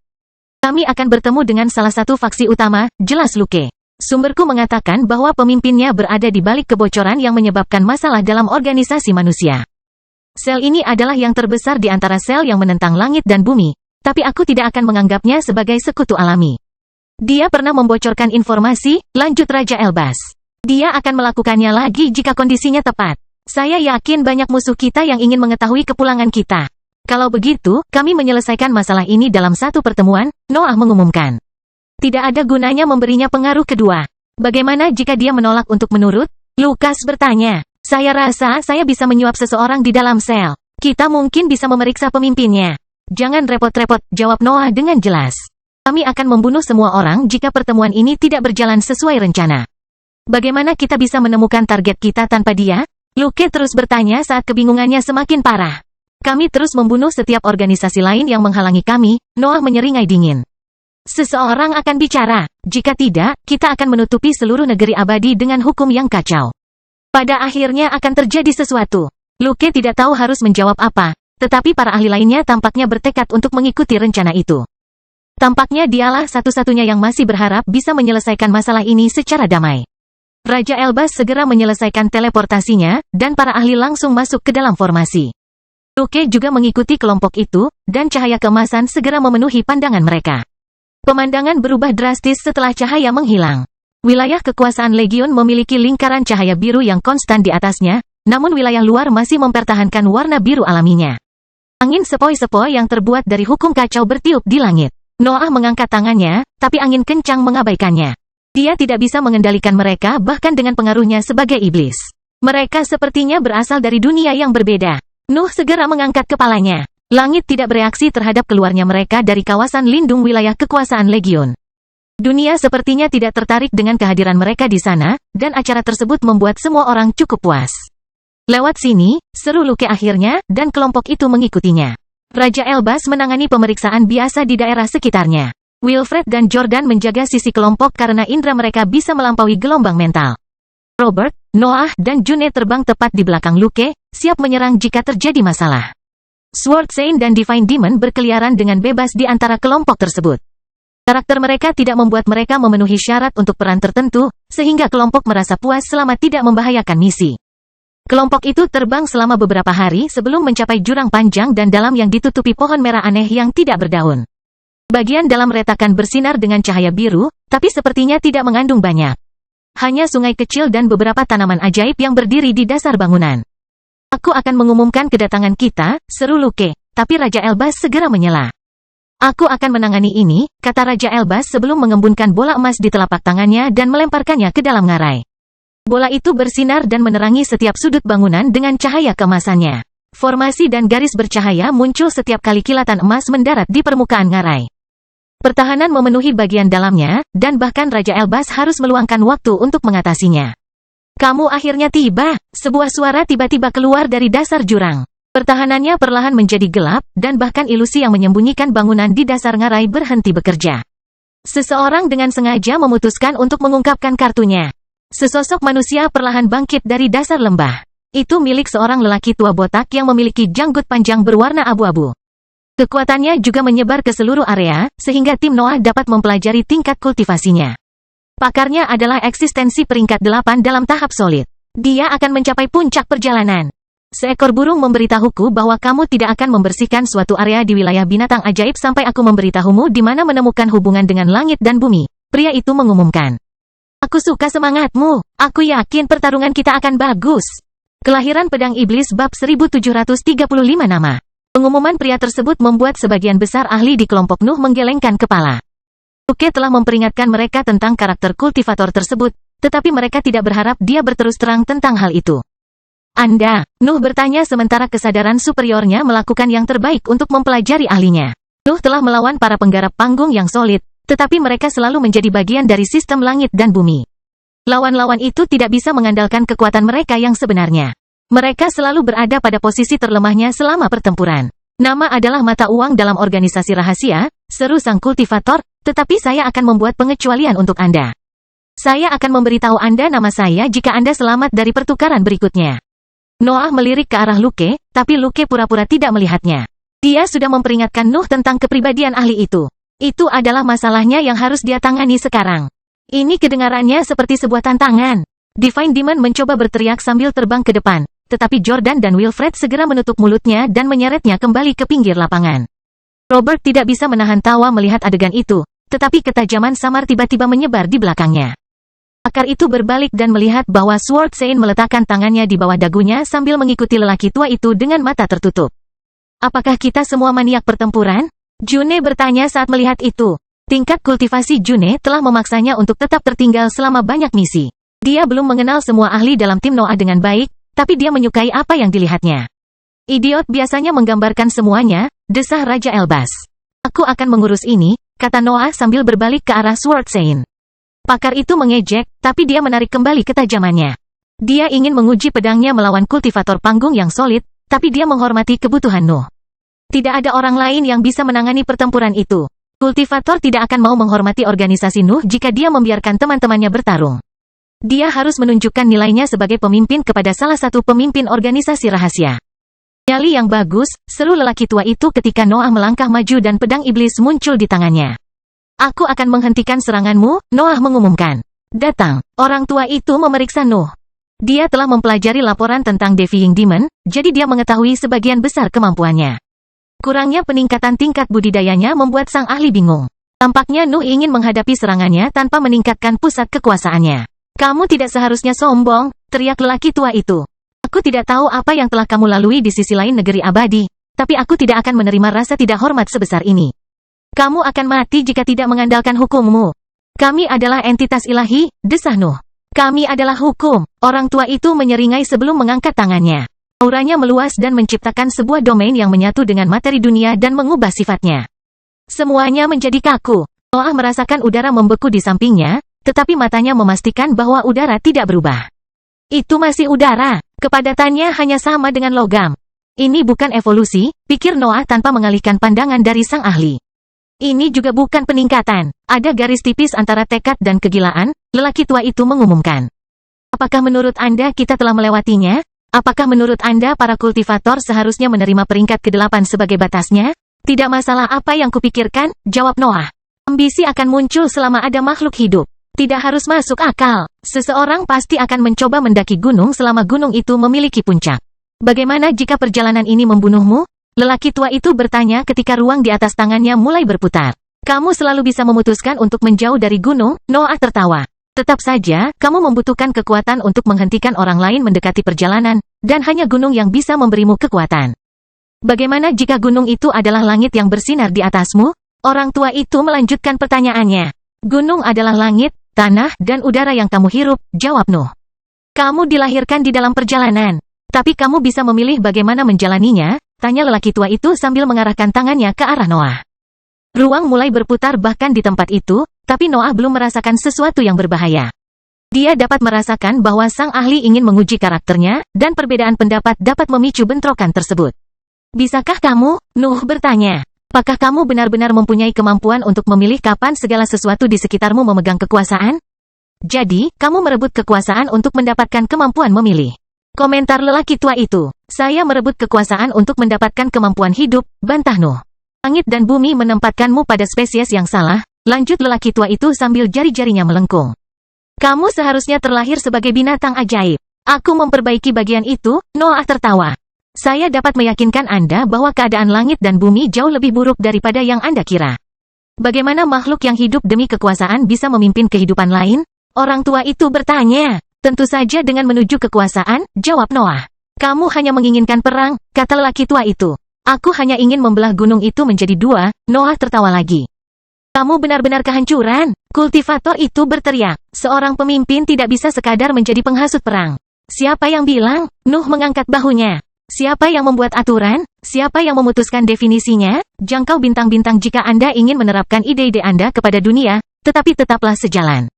Kami akan bertemu dengan salah satu faksi utama, jelas Luke. Sumberku mengatakan bahwa pemimpinnya berada di balik kebocoran yang menyebabkan masalah dalam organisasi manusia. Sel ini adalah yang terbesar di antara sel yang menentang langit dan bumi, tapi aku tidak akan menganggapnya sebagai sekutu alami. Dia pernah membocorkan informasi, lanjut Raja Elbas. Dia akan melakukannya lagi jika kondisinya tepat. Saya yakin banyak musuh kita yang ingin mengetahui kepulangan kita. Kalau begitu, kami menyelesaikan masalah ini dalam satu pertemuan, Noah mengumumkan. Tidak ada gunanya memberinya pengaruh kedua. Bagaimana jika dia menolak untuk menurut? Lukas bertanya. Saya rasa saya bisa menyuap seseorang di dalam sel. Kita mungkin bisa memeriksa pemimpinnya. Jangan repot-repot, jawab Noah dengan jelas. Kami akan membunuh semua orang jika pertemuan ini tidak berjalan sesuai rencana. Bagaimana kita bisa menemukan target kita tanpa dia? Luke terus bertanya saat kebingungannya semakin parah. Kami terus membunuh setiap organisasi lain yang menghalangi kami, Noah menyeringai dingin. Seseorang akan bicara. Jika tidak, kita akan menutupi seluruh negeri abadi dengan hukum yang kacau. Pada akhirnya akan terjadi sesuatu. Luke tidak tahu harus menjawab apa, tetapi para ahli lainnya tampaknya bertekad untuk mengikuti rencana itu. Tampaknya dialah satu-satunya yang masih berharap bisa menyelesaikan masalah ini secara damai. Raja Elbas segera menyelesaikan teleportasinya, dan para ahli langsung masuk ke dalam formasi. Luke juga mengikuti kelompok itu, dan cahaya keemasan segera memenuhi pandangan mereka. Pemandangan berubah drastis setelah cahaya menghilang. Wilayah kekuasaan Legion memiliki lingkaran cahaya biru yang konstan di atasnya, namun wilayah luar masih mempertahankan warna biru alaminya. Angin sepoi-sepoi yang terbuat dari hukum kacau bertiup di langit. Noah mengangkat tangannya, tapi angin kencang mengabaikannya. Dia tidak bisa mengendalikan mereka bahkan dengan pengaruhnya sebagai iblis. Mereka sepertinya berasal dari dunia yang berbeda. Nuh segera mengangkat kepalanya. Langit tidak bereaksi terhadap keluarnya mereka dari kawasan lindung wilayah kekuasaan Legion. Dunia sepertinya tidak tertarik dengan kehadiran mereka di sana, dan acara tersebut membuat semua orang cukup puas. Lewat sini, seru Luke akhirnya, dan kelompok itu mengikutinya. Raja Elbas menangani pemeriksaan biasa di daerah sekitarnya. Wilfred dan Jordan menjaga sisi kelompok karena indera mereka bisa melampaui gelombang mental. Robert, Noah, dan June terbang tepat di belakang Luke, siap menyerang jika terjadi masalah. Sword Saint dan Divine Demon berkeliaran dengan bebas di antara kelompok tersebut. Karakter mereka tidak membuat mereka memenuhi syarat untuk peran tertentu, sehingga kelompok merasa puas selama tidak membahayakan misi. Kelompok itu terbang selama beberapa hari sebelum mencapai jurang panjang dan dalam yang ditutupi pohon merah aneh yang tidak berdaun. Bagian dalam retakan bersinar dengan cahaya biru, tapi sepertinya tidak mengandung banyak. Hanya sungai kecil dan beberapa tanaman ajaib yang berdiri di dasar bangunan. Aku akan mengumumkan kedatangan kita, seru Luke, tapi Raja Elbas segera menyela. Aku akan menangani ini, kata Raja Elbas sebelum mengembunkan bola emas di telapak tangannya dan melemparkannya ke dalam ngarai. Bola itu bersinar dan menerangi setiap sudut bangunan dengan cahaya keemasannya. Formasi dan garis bercahaya muncul setiap kali kilatan emas mendarat di permukaan ngarai. Pertahanan memenuhi bagian dalamnya, dan bahkan Raja Elbas harus meluangkan waktu untuk mengatasinya. Kamu akhirnya tiba, sebuah suara tiba-tiba keluar dari dasar jurang. Pertahanannya perlahan menjadi gelap, dan bahkan ilusi yang menyembunyikan bangunan di dasar ngarai berhenti bekerja. Seseorang dengan sengaja memutuskan untuk mengungkapkan kartunya. Sesosok manusia perlahan bangkit dari dasar lembah. Itu milik seorang lelaki tua botak yang memiliki janggut panjang berwarna abu-abu. Kekuatannya juga menyebar ke seluruh area, sehingga tim Noah dapat mempelajari tingkat kultivasinya. Pakarnya adalah eksistensi peringkat 8 dalam tahap solid. Dia akan mencapai puncak perjalanan. Seekor burung memberitahuku bahwa kamu tidak akan membersihkan suatu area di wilayah binatang ajaib sampai aku memberitahumu di mana menemukan hubungan dengan langit dan bumi. Pria itu mengumumkan. Aku suka semangatmu. Aku yakin pertarungan kita akan bagus. Kelahiran Pedang Iblis bab 1735 nama. Pengumuman pria tersebut membuat sebagian besar ahli di kelompok Nuh menggelengkan kepala. Luke telah memperingatkan mereka tentang karakter kultivator tersebut, tetapi mereka tidak berharap dia berterus terang tentang hal itu. Anda, Nuh bertanya sementara kesadaran superiornya melakukan yang terbaik untuk mempelajari ahlinya. Nuh telah melawan para penggarap panggung yang solid, tetapi mereka selalu menjadi bagian dari sistem langit dan bumi. Lawan-lawan itu tidak bisa mengandalkan kekuatan mereka yang sebenarnya. Mereka selalu berada pada posisi terlemahnya selama pertempuran. Nama adalah mata uang dalam organisasi rahasia, seru sang kultivator, tetapi saya akan membuat pengecualian untuk Anda. Saya akan memberitahu Anda nama saya jika Anda selamat dari pertukaran berikutnya. Noah melirik ke arah Luke, tapi Luke pura-pura tidak melihatnya. Dia sudah memperingatkan Nuh tentang kepribadian ahli itu. Itu adalah masalahnya yang harus dia tangani sekarang. Ini kedengarannya seperti sebuah tantangan. Divine Demon mencoba berteriak sambil terbang ke depan, tetapi Jordan dan Wilfred segera menutup mulutnya dan menyeretnya kembali ke pinggir lapangan. Robert tidak bisa menahan tawa melihat adegan itu, tetapi ketajaman samar tiba-tiba menyebar di belakangnya. Akar itu berbalik dan melihat bahwa Sword Sein meletakkan tangannya di bawah dagunya sambil mengikuti lelaki tua itu dengan mata tertutup. Apakah kita semua maniak pertempuran? June bertanya saat melihat itu. Tingkat kultivasi June telah memaksanya untuk tetap tertinggal selama banyak misi. Dia belum mengenal semua ahli dalam tim Noah dengan baik, tapi dia menyukai apa yang dilihatnya. Idiot biasanya menggambarkan semuanya, desah Raja Elbas. Aku akan mengurus ini, kata Noah sambil berbalik ke arah Sword Sein. Pakar itu mengejek, tapi dia menarik kembali ketajamannya. Dia ingin menguji pedangnya melawan kultivator panggung yang solid, tapi dia menghormati kebutuhan Nuh. Tidak ada orang lain yang bisa menangani pertempuran itu. Kultivator tidak akan mau menghormati organisasi Nuh jika dia membiarkan teman-temannya bertarung. Dia harus menunjukkan nilainya sebagai pemimpin kepada salah satu pemimpin organisasi rahasia. Nyali yang bagus, seru lelaki tua itu ketika Noah melangkah maju dan pedang iblis muncul di tangannya. Aku akan menghentikan seranganmu, Noah mengumumkan. Datang, orang tua itu memeriksa Nuh. Dia telah mempelajari laporan tentang Defying Demon, jadi dia mengetahui sebagian besar kemampuannya. Kurangnya peningkatan tingkat budidayanya membuat sang ahli bingung. Tampaknya Nuh ingin menghadapi serangannya tanpa meningkatkan pusat kekuasaannya. Kamu tidak seharusnya sombong, teriak lelaki tua itu. Aku tidak tahu apa yang telah kamu lalui di sisi lain negeri abadi, tapi aku tidak akan menerima rasa tidak hormat sebesar ini. Kamu akan mati jika tidak mengandalkan hukummu. Kami adalah entitas ilahi, desah Nuh. Kami adalah hukum. Orang tua itu menyeringai sebelum mengangkat tangannya. Auranya meluas dan menciptakan sebuah domain yang menyatu dengan materi dunia dan mengubah sifatnya. Semuanya menjadi kaku. Noah merasakan udara membeku di sampingnya, tetapi matanya memastikan bahwa udara tidak berubah. Itu masih udara. Kepadatannya hanya sama dengan logam. Ini bukan evolusi, pikir Noah tanpa mengalihkan pandangan dari sang ahli. Ini juga bukan peningkatan. Ada garis tipis antara tekad dan kegilaan, lelaki tua itu mengumumkan. Apakah menurut Anda kita telah melewatinya? Apakah menurut Anda para kultivator seharusnya menerima peringkat ke-8 sebagai batasnya? Tidak masalah apa yang kupikirkan, jawab Noah. Ambisi akan muncul selama ada makhluk hidup. Tidak harus masuk akal. Seseorang pasti akan mencoba mendaki gunung selama gunung itu memiliki puncak. Bagaimana jika perjalanan ini membunuhmu? Lelaki tua itu bertanya ketika ruang di atas tangannya mulai berputar. Kamu selalu bisa memutuskan untuk menjauh dari gunung, Noah tertawa. Tetap saja, kamu membutuhkan kekuatan untuk menghentikan orang lain mendekati perjalanan, dan hanya gunung yang bisa memberimu kekuatan. Bagaimana jika gunung itu adalah langit yang bersinar di atasmu? Orang tua itu melanjutkan pertanyaannya. Gunung adalah langit, tanah, dan udara yang kamu hirup, jawab Nuh. Kamu dilahirkan di dalam perjalanan. Tapi kamu bisa memilih bagaimana menjalaninya, tanya lelaki tua itu sambil mengarahkan tangannya ke arah Noah. Ruang mulai berputar bahkan di tempat itu, tapi Noah belum merasakan sesuatu yang berbahaya. Dia dapat merasakan bahwa sang ahli ingin menguji karakternya, dan perbedaan pendapat dapat memicu bentrokan tersebut. Bisakah kamu? Nuh bertanya. Apakah kamu benar-benar mempunyai kemampuan untuk memilih kapan segala sesuatu di sekitarmu memegang kekuasaan? Jadi, kamu merebut kekuasaan untuk mendapatkan kemampuan memilih. Komentar lelaki tua itu. Saya merebut kekuasaan untuk mendapatkan kemampuan hidup, bantah Nuh. Langit dan bumi menempatkanmu pada spesies yang salah, lanjut lelaki tua itu sambil jari-jarinya melengkung. Kamu seharusnya terlahir sebagai binatang ajaib. Aku memperbaiki bagian itu, Noah tertawa. Saya dapat meyakinkan Anda bahwa keadaan langit dan bumi jauh lebih buruk daripada yang Anda kira. Bagaimana makhluk yang hidup demi kekuasaan bisa memimpin kehidupan lain? Orang tua itu bertanya. Tentu saja dengan menuju kekuasaan, jawab Noah. Kamu hanya menginginkan perang, kata lelaki tua itu. Aku hanya ingin membelah gunung itu menjadi dua, Noah tertawa lagi. Kamu benar-benar kehancuran, kultivator itu berteriak. Seorang pemimpin tidak bisa sekadar menjadi penghasut perang. Siapa yang bilang? Nuh mengangkat bahunya. Siapa yang membuat aturan? Siapa yang memutuskan definisinya? Jangkau bintang-bintang jika Anda ingin menerapkan ide-ide Anda kepada dunia, tetapi tetaplah sejalan.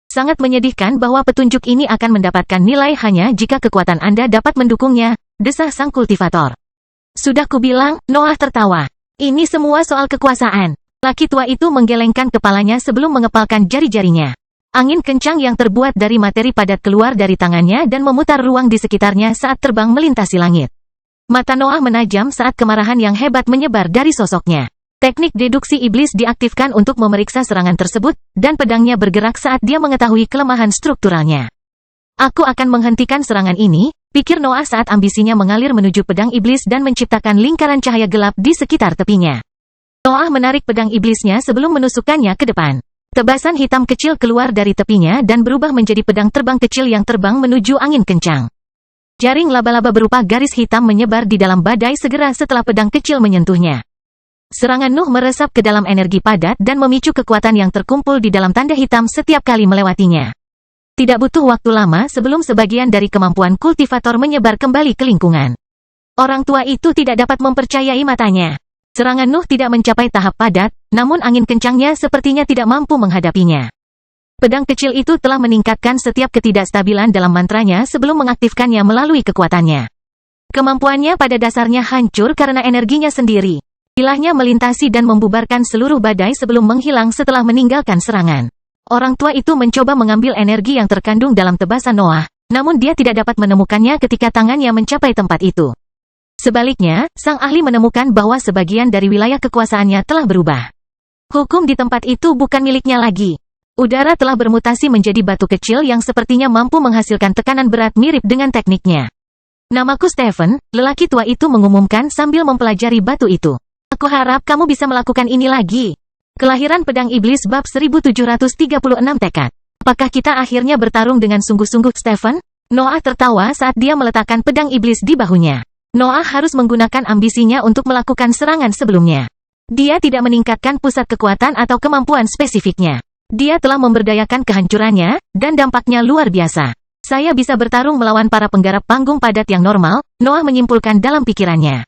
Sangat menyedihkan bahwa petunjuk ini akan mendapatkan nilai hanya jika kekuatan Anda dapat mendukungnya, desah sang kultivator. Sudah kubilang, Noah tertawa. Ini semua soal kekuasaan. Laki tua itu menggelengkan kepalanya sebelum mengepalkan jari-jarinya. Angin kencang yang terbuat dari materi padat keluar dari tangannya dan memutar ruang di sekitarnya saat terbang melintasi langit. Mata Noah menajam saat kemarahan yang hebat menyebar dari sosoknya. Teknik deduksi iblis diaktifkan untuk memeriksa serangan tersebut, dan pedangnya bergerak saat dia mengetahui kelemahan strukturalnya. Aku akan menghentikan serangan ini, pikir Noah saat ambisinya mengalir menuju pedang iblis dan menciptakan lingkaran cahaya gelap di sekitar tepinya. Noah menarik pedang iblisnya sebelum menusukkannya ke depan. Tebasan hitam kecil keluar dari tepinya dan berubah menjadi pedang terbang kecil yang terbang menuju angin kencang. Jaring laba-laba berupa garis hitam menyebar di dalam badai segera setelah pedang kecil menyentuhnya. Serangan Nuh meresap ke dalam energi padat dan memicu kekuatan yang terkumpul di dalam tanda hitam setiap kali melewatinya. Tidak butuh waktu lama sebelum sebagian dari kemampuan kultivator menyebar kembali ke lingkungan. Orang tua itu tidak dapat mempercayai matanya. Serangan Nuh tidak mencapai tahap padat, namun angin kencangnya sepertinya tidak mampu menghadapinya. Pedang kecil itu telah meningkatkan setiap ketidakstabilan dalam mantranya sebelum mengaktifkannya melalui kekuatannya. Kemampuannya pada dasarnya hancur karena energinya sendiri. Ilahnya melintasi dan membubarkan seluruh badai sebelum menghilang setelah meninggalkan serangan. Orang tua itu mencoba mengambil energi yang terkandung dalam tebasan Noah, namun dia tidak dapat menemukannya ketika tangannya mencapai tempat itu. Sebaliknya, sang ahli menemukan bahwa sebagian dari wilayah kekuasaannya telah berubah. Hukum di tempat itu bukan miliknya lagi. Udara telah bermutasi menjadi batu kecil yang sepertinya mampu menghasilkan tekanan berat mirip dengan tekniknya. Namaku Stephen, lelaki tua itu mengumumkan sambil mempelajari batu itu. Aku harap kamu bisa melakukan ini lagi. Kelahiran Pedang Iblis bab 1736 tekad. Apakah kita akhirnya bertarung dengan sungguh-sungguh, Stephen? Noah tertawa saat dia meletakkan pedang iblis di bahunya. Noah harus menggunakan ambisinya untuk melakukan serangan sebelumnya. Dia tidak meningkatkan pusat kekuatan atau kemampuan spesifiknya. Dia telah memberdayakan kehancurannya, dan dampaknya luar biasa. Saya bisa bertarung melawan para penggarap panggung padat yang normal, Noah menyimpulkan dalam pikirannya.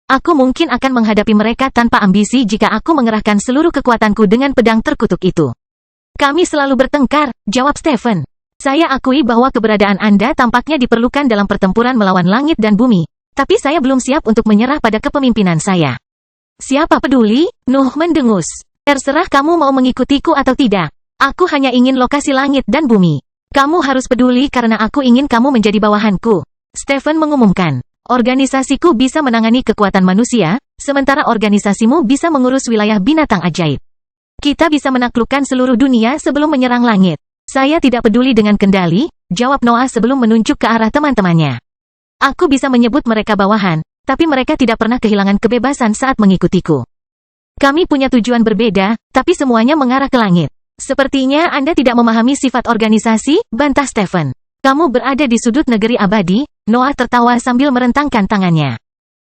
Aku mungkin akan menghadapi mereka tanpa ambisi jika aku mengerahkan seluruh kekuatanku dengan pedang terkutuk itu. Kami selalu bertengkar, jawab Stephen. Saya akui bahwa keberadaan Anda tampaknya diperlukan dalam pertempuran melawan langit dan bumi. Tapi saya belum siap untuk menyerah pada kepemimpinan saya. Siapa peduli? Nuh mendengus. Terserah kamu mau mengikutiku atau tidak. Aku hanya ingin lokasi langit dan bumi. Kamu harus peduli karena aku ingin kamu menjadi bawahanku. Stephen mengumumkan. Organisasiku bisa menangani kekuatan manusia, sementara organisasimu bisa mengurus wilayah binatang ajaib. Kita bisa menaklukkan seluruh dunia sebelum menyerang langit. Saya tidak peduli dengan kendali, jawab Noah sebelum menunjuk ke arah teman-temannya. Aku bisa menyebut mereka bawahan, tapi mereka tidak pernah kehilangan kebebasan saat mengikutiku. Kami punya tujuan berbeda, tapi semuanya mengarah ke langit. Sepertinya Anda tidak memahami sifat organisasi, bantah Stephen. Kamu berada di sudut negeri abadi, Noah tertawa sambil merentangkan tangannya.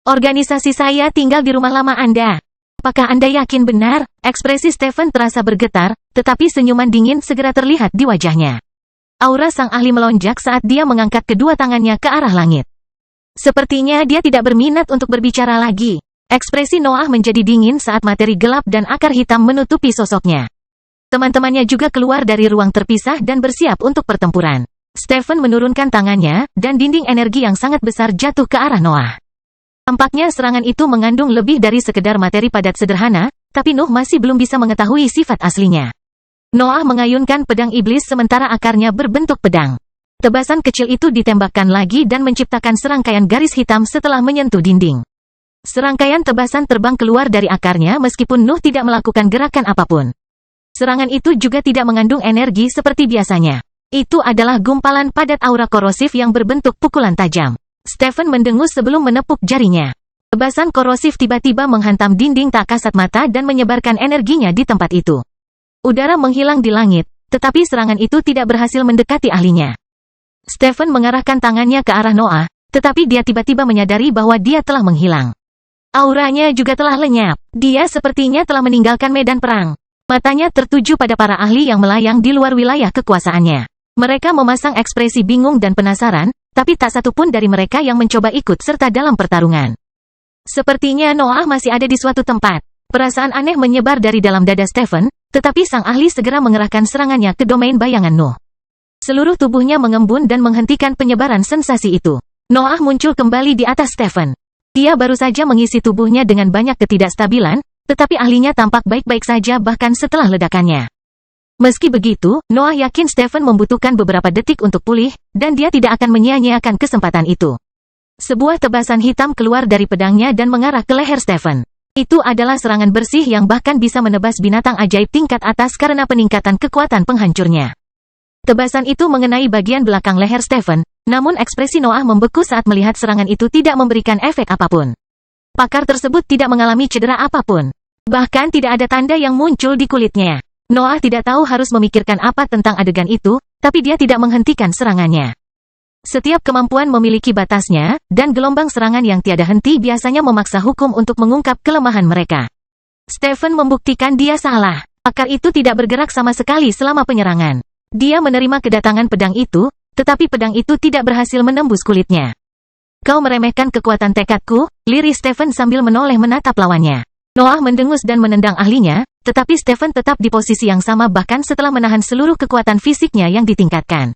Organisasi saya tinggal di rumah lama Anda. Apakah Anda yakin benar? Ekspresi Stephen terasa bergetar, tetapi senyuman dingin segera terlihat di wajahnya. Aura sang ahli melonjak saat dia mengangkat kedua tangannya ke arah langit. Sepertinya dia tidak berminat untuk berbicara lagi. Ekspresi Noah menjadi dingin saat materi gelap dan akar hitam menutupi sosoknya. Teman-temannya juga keluar dari ruang terpisah dan bersiap untuk pertempuran. Stephen menurunkan tangannya, dan dinding energi yang sangat besar jatuh ke arah Noah. Tampaknya serangan itu mengandung lebih dari sekedar materi padat sederhana, tapi Nuh masih belum bisa mengetahui sifat aslinya. Noah mengayunkan pedang iblis sementara akarnya berbentuk pedang. Tebasan kecil itu ditembakkan lagi dan menciptakan serangkaian garis hitam setelah menyentuh dinding. Serangkaian tebasan terbang keluar dari akarnya meskipun Nuh tidak melakukan gerakan apapun. Serangan itu juga tidak mengandung energi seperti biasanya. Itu adalah gumpalan padat aura korosif yang berbentuk pukulan tajam. Stephen mendengus sebelum menepuk jarinya. Tebasan korosif tiba-tiba menghantam dinding tak kasat mata dan menyebarkan energinya di tempat itu. Udara menghilang di langit, tetapi serangan itu tidak berhasil mendekati ahlinya. Stephen mengarahkan tangannya ke arah Noah, tetapi dia tiba-tiba menyadari bahwa dia telah menghilang. Auranya juga telah lenyap. Dia sepertinya telah meninggalkan medan perang. Matanya tertuju pada para ahli yang melayang di luar wilayah kekuasaannya. Mereka memasang ekspresi bingung dan penasaran, tapi tak satu pun dari mereka yang mencoba ikut serta dalam pertarungan. Sepertinya Noah masih ada di suatu tempat. Perasaan aneh menyebar dari dalam dada Stephen, tetapi sang ahli segera mengerahkan serangannya ke domain bayangan Nuh. Seluruh tubuhnya mengembun dan menghentikan penyebaran sensasi itu. Noah muncul kembali di atas Stephen. Dia baru saja mengisi tubuhnya dengan banyak ketidakstabilan, tetapi ahlinya tampak baik-baik saja bahkan setelah ledakannya. Meski begitu, Noah yakin Stephen membutuhkan beberapa detik untuk pulih, dan dia tidak akan menyia-nyiakan kesempatan itu. Sebuah tebasan hitam keluar dari pedangnya dan mengarah ke leher Stephen. Itu adalah serangan bersih yang bahkan bisa menebas binatang ajaib tingkat atas karena peningkatan kekuatan penghancurnya. Tebasan itu mengenai bagian belakang leher Stephen, namun ekspresi Noah membeku saat melihat serangan itu tidak memberikan efek apapun. Pakar tersebut tidak mengalami cedera apapun. Bahkan tidak ada tanda yang muncul di kulitnya. Noah tidak tahu harus memikirkan apa tentang adegan itu, tapi dia tidak menghentikan serangannya. Setiap kemampuan memiliki batasnya, dan gelombang serangan yang tiada henti biasanya memaksa hukum untuk mengungkap kelemahan mereka. Stephen membuktikan dia salah. Pakar itu tidak bergerak sama sekali selama penyerangan. Dia menerima kedatangan pedang itu, tetapi pedang itu tidak berhasil menembus kulitnya. Kau meremehkan kekuatan tekadku, lirih Stephen sambil menoleh menatap lawannya. Noah mendengus dan menendang ahlinya, tetapi Stephen tetap di posisi yang sama bahkan setelah menahan seluruh kekuatan fisiknya yang ditingkatkan.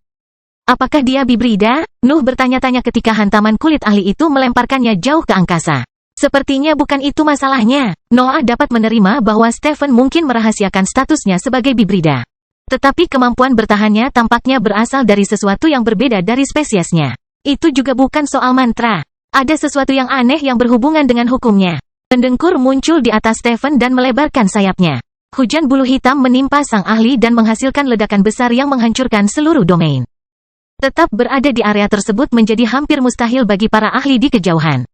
Apakah dia bibrida? Nuh bertanya-tanya ketika hantaman kulit ahli itu melemparkannya jauh ke angkasa. Sepertinya bukan itu masalahnya. Noah dapat menerima bahwa Stephen mungkin merahasiakan statusnya sebagai bibrida. Tetapi kemampuan bertahannya tampaknya berasal dari sesuatu yang berbeda dari spesiesnya. Itu juga bukan soal mantra. Ada sesuatu yang aneh yang berhubungan dengan hukumnya. Pendengkur muncul di atas Stephen dan melebarkan sayapnya. Hujan bulu hitam menimpa sang ahli dan menghasilkan ledakan besar yang menghancurkan seluruh domain. Tetap berada di area tersebut menjadi hampir mustahil bagi para ahli di kejauhan.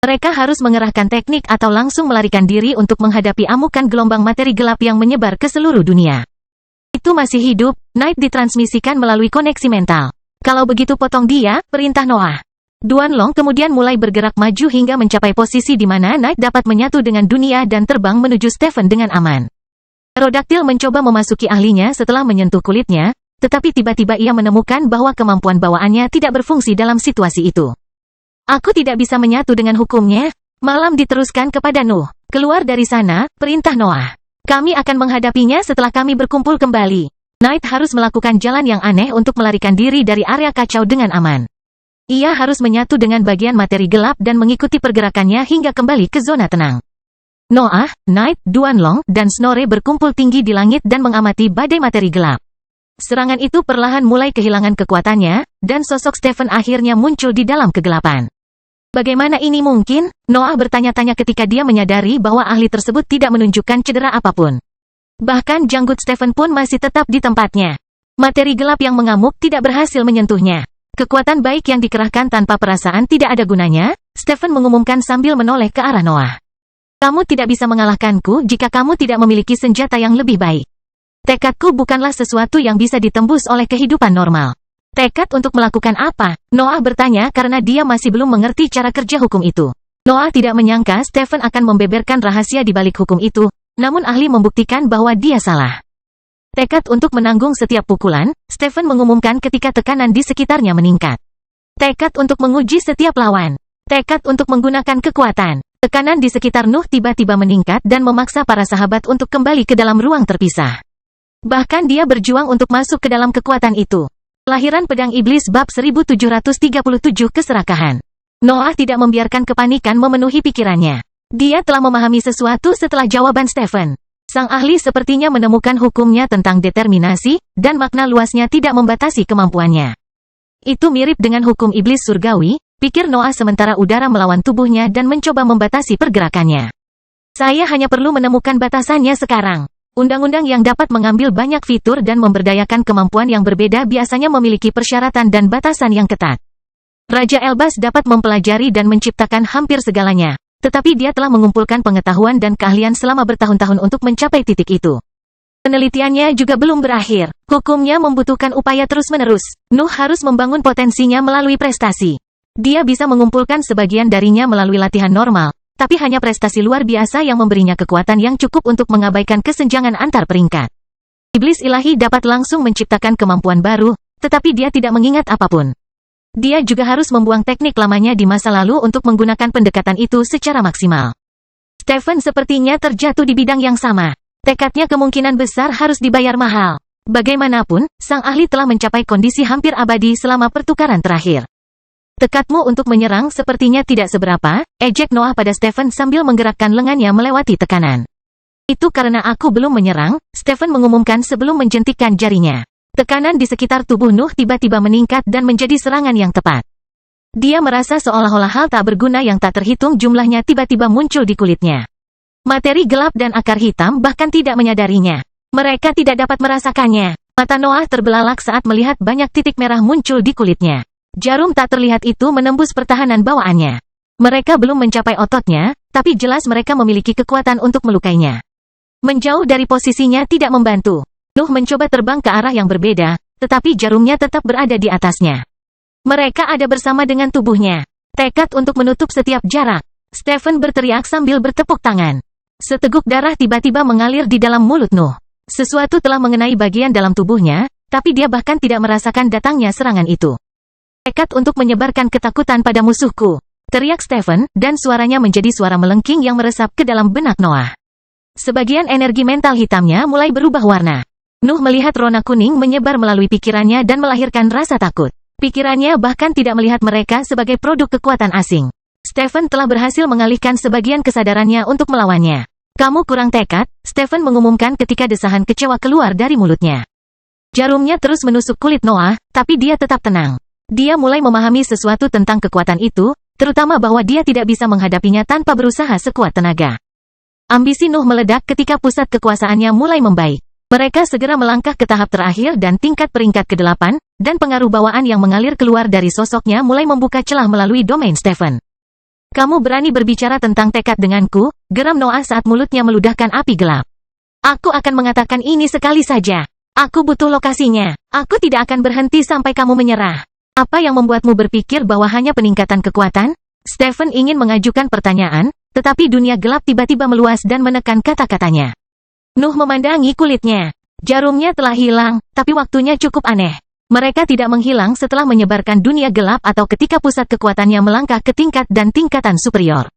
Mereka harus mengerahkan teknik atau langsung melarikan diri untuk menghadapi amukan gelombang materi gelap yang menyebar ke seluruh dunia. Itu masih hidup, Knight ditransmisikan melalui koneksi mental. Kalau begitu potong dia, perintah Noah. Duanlong kemudian mulai bergerak maju hingga mencapai posisi di mana Knight dapat menyatu dengan dunia dan terbang menuju Stephen dengan aman. Pterodaktil mencoba memasuki ahlinya setelah menyentuh kulitnya, tetapi tiba-tiba ia menemukan bahwa kemampuan bawaannya tidak berfungsi dalam situasi itu. Aku tidak bisa menyatu dengan hukumnya. Malam diteruskan kepada Nuh. Keluar dari sana, perintah Noah. Kami akan menghadapinya setelah kami berkumpul kembali. Knight harus melakukan jalan yang aneh untuk melarikan diri dari area kacau dengan aman. Ia harus menyatu dengan bagian materi gelap dan mengikuti pergerakannya hingga kembali ke zona tenang. Noah, Knight, Duanlong, dan Snorre berkumpul tinggi di langit dan mengamati badai materi gelap. Serangan itu perlahan mulai kehilangan kekuatannya, dan sosok Stephen akhirnya muncul di dalam kegelapan. Bagaimana ini mungkin? Noah bertanya-tanya ketika dia menyadari bahwa ahli tersebut tidak menunjukkan cedera apapun. Bahkan janggut Stephen pun masih tetap di tempatnya. Materi gelap yang mengamuk tidak berhasil menyentuhnya. Kekuatan baik yang dikerahkan tanpa perasaan tidak ada gunanya, Stephen mengumumkan sambil menoleh ke arah Noah. Kamu tidak bisa mengalahkanku jika kamu tidak memiliki senjata yang lebih baik. Tekadku bukanlah sesuatu yang bisa ditembus oleh kehidupan normal. Tekad untuk melakukan apa? Noah bertanya karena dia masih belum mengerti cara kerja hukum itu. Noah tidak menyangka Stephen akan membeberkan rahasia di balik hukum itu, namun ahli membuktikan bahwa dia salah. Tekad untuk menanggung setiap pukulan, Stephen mengumumkan ketika tekanan di sekitarnya meningkat. Tekad untuk menguji setiap lawan. Tekad untuk menggunakan kekuatan. Tekanan di sekitar Nuh tiba-tiba meningkat dan memaksa para sahabat untuk kembali ke dalam ruang terpisah. Bahkan dia berjuang untuk masuk ke dalam kekuatan itu. Kelahiran Pedang Iblis bab 1737 Keserakahan. Noah tidak membiarkan kepanikan memenuhi pikirannya. Dia telah memahami sesuatu setelah jawaban Stephen. Sang ahli sepertinya menemukan hukumnya tentang determinasi, dan makna luasnya tidak membatasi kemampuannya. Itu mirip dengan hukum iblis surgawi, pikir Noah sementara udara melawan tubuhnya dan mencoba membatasi pergerakannya. Saya hanya perlu menemukan batasannya sekarang. Undang-undang yang dapat mengambil banyak fitur dan memberdayakan kemampuan yang berbeda biasanya memiliki persyaratan dan batasan yang ketat. Raja Elbas dapat mempelajari dan menciptakan hampir segalanya. Tetapi dia telah mengumpulkan pengetahuan dan keahlian selama bertahun-tahun untuk mencapai titik itu. Penelitiannya juga belum berakhir. Hukumnya membutuhkan upaya terus-menerus. Nuh harus membangun potensinya melalui prestasi. Dia bisa mengumpulkan sebagian darinya melalui latihan normal, tapi hanya prestasi luar biasa yang memberinya kekuatan yang cukup untuk mengabaikan kesenjangan antar peringkat. Iblis ilahi dapat langsung menciptakan kemampuan baru, tetapi dia tidak mengingat apapun. Dia juga harus membuang teknik lamanya di masa lalu untuk menggunakan pendekatan itu secara maksimal. Stephen sepertinya terjatuh di bidang yang sama. Tekadnya kemungkinan besar harus dibayar mahal. Bagaimanapun, sang ahli telah mencapai kondisi hampir abadi selama pertukaran terakhir. Tekadmu untuk menyerang sepertinya tidak seberapa, ejek Noah pada Stephen sambil menggerakkan lengannya melewati tekanan. Itu karena aku belum menyerang, Stephen mengumumkan sebelum menjentikkan jarinya. Tekanan di sekitar tubuh Nuh tiba-tiba meningkat dan menjadi serangan yang tepat. Dia merasa seolah-olah hal tak berguna yang tak terhitung jumlahnya tiba-tiba muncul di kulitnya. Materi gelap dan akar hitam bahkan tidak menyadarinya. Mereka tidak dapat merasakannya. Mata Noah terbelalak saat melihat banyak titik merah muncul di kulitnya. Jarum tak terlihat itu menembus pertahanan bawaannya. Mereka belum mencapai ototnya, tapi jelas mereka memiliki kekuatan untuk melukainya. Menjauh dari posisinya tidak membantu. Nuh mencoba terbang ke arah yang berbeda, tetapi jarumnya tetap berada di atasnya. Mereka ada bersama dengan tubuhnya. Tekad untuk menutup setiap jarak. Stephen berteriak sambil bertepuk tangan. Seteguk darah tiba-tiba mengalir di dalam mulut Nuh. Sesuatu telah mengenai bagian dalam tubuhnya, tapi dia bahkan tidak merasakan datangnya serangan itu. Tekad untuk menyebarkan ketakutan pada musuhku, teriak Stephen, dan suaranya menjadi suara melengking yang meresap ke dalam benak Noah. Sebagian energi mental hitamnya mulai berubah warna. Nuh melihat rona kuning menyebar melalui pikirannya dan melahirkan rasa takut. Pikirannya bahkan tidak melihat mereka sebagai produk kekuatan asing. Stephen telah berhasil mengalihkan sebagian kesadarannya untuk melawannya. Kamu kurang tekad, Stephen mengumumkan ketika desahan kecewa keluar dari mulutnya. Jarumnya terus menusuk kulit Noah, tapi dia tetap tenang. Dia mulai memahami sesuatu tentang kekuatan itu, terutama bahwa dia tidak bisa menghadapinya tanpa berusaha sekuat tenaga. Ambisi Nuh meledak ketika pusat kekuasaannya mulai membaik. Mereka segera melangkah ke tahap terakhir dan tingkat peringkat ke-8, dan pengaruh bawaan yang mengalir keluar dari sosoknya mulai membuka celah melalui domain Stephen. Kamu berani berbicara tentang tekad denganku, geram Noah saat mulutnya meludahkan api gelap. Aku akan mengatakan ini sekali saja. Aku butuh lokasinya. Aku tidak akan berhenti sampai kamu menyerah. Apa yang membuatmu berpikir bahwa hanya peningkatan kekuatan? Stephen ingin mengajukan pertanyaan, tetapi dunia gelap tiba-tiba meluas dan menekan kata-katanya. Nuh memandangi kulitnya. Jarumnya telah hilang, tapi waktunya cukup aneh. Mereka tidak menghilang setelah menyebarkan dunia gelap atau ketika pusat kekuatannya melangkah ke tingkat dan tingkatan superior.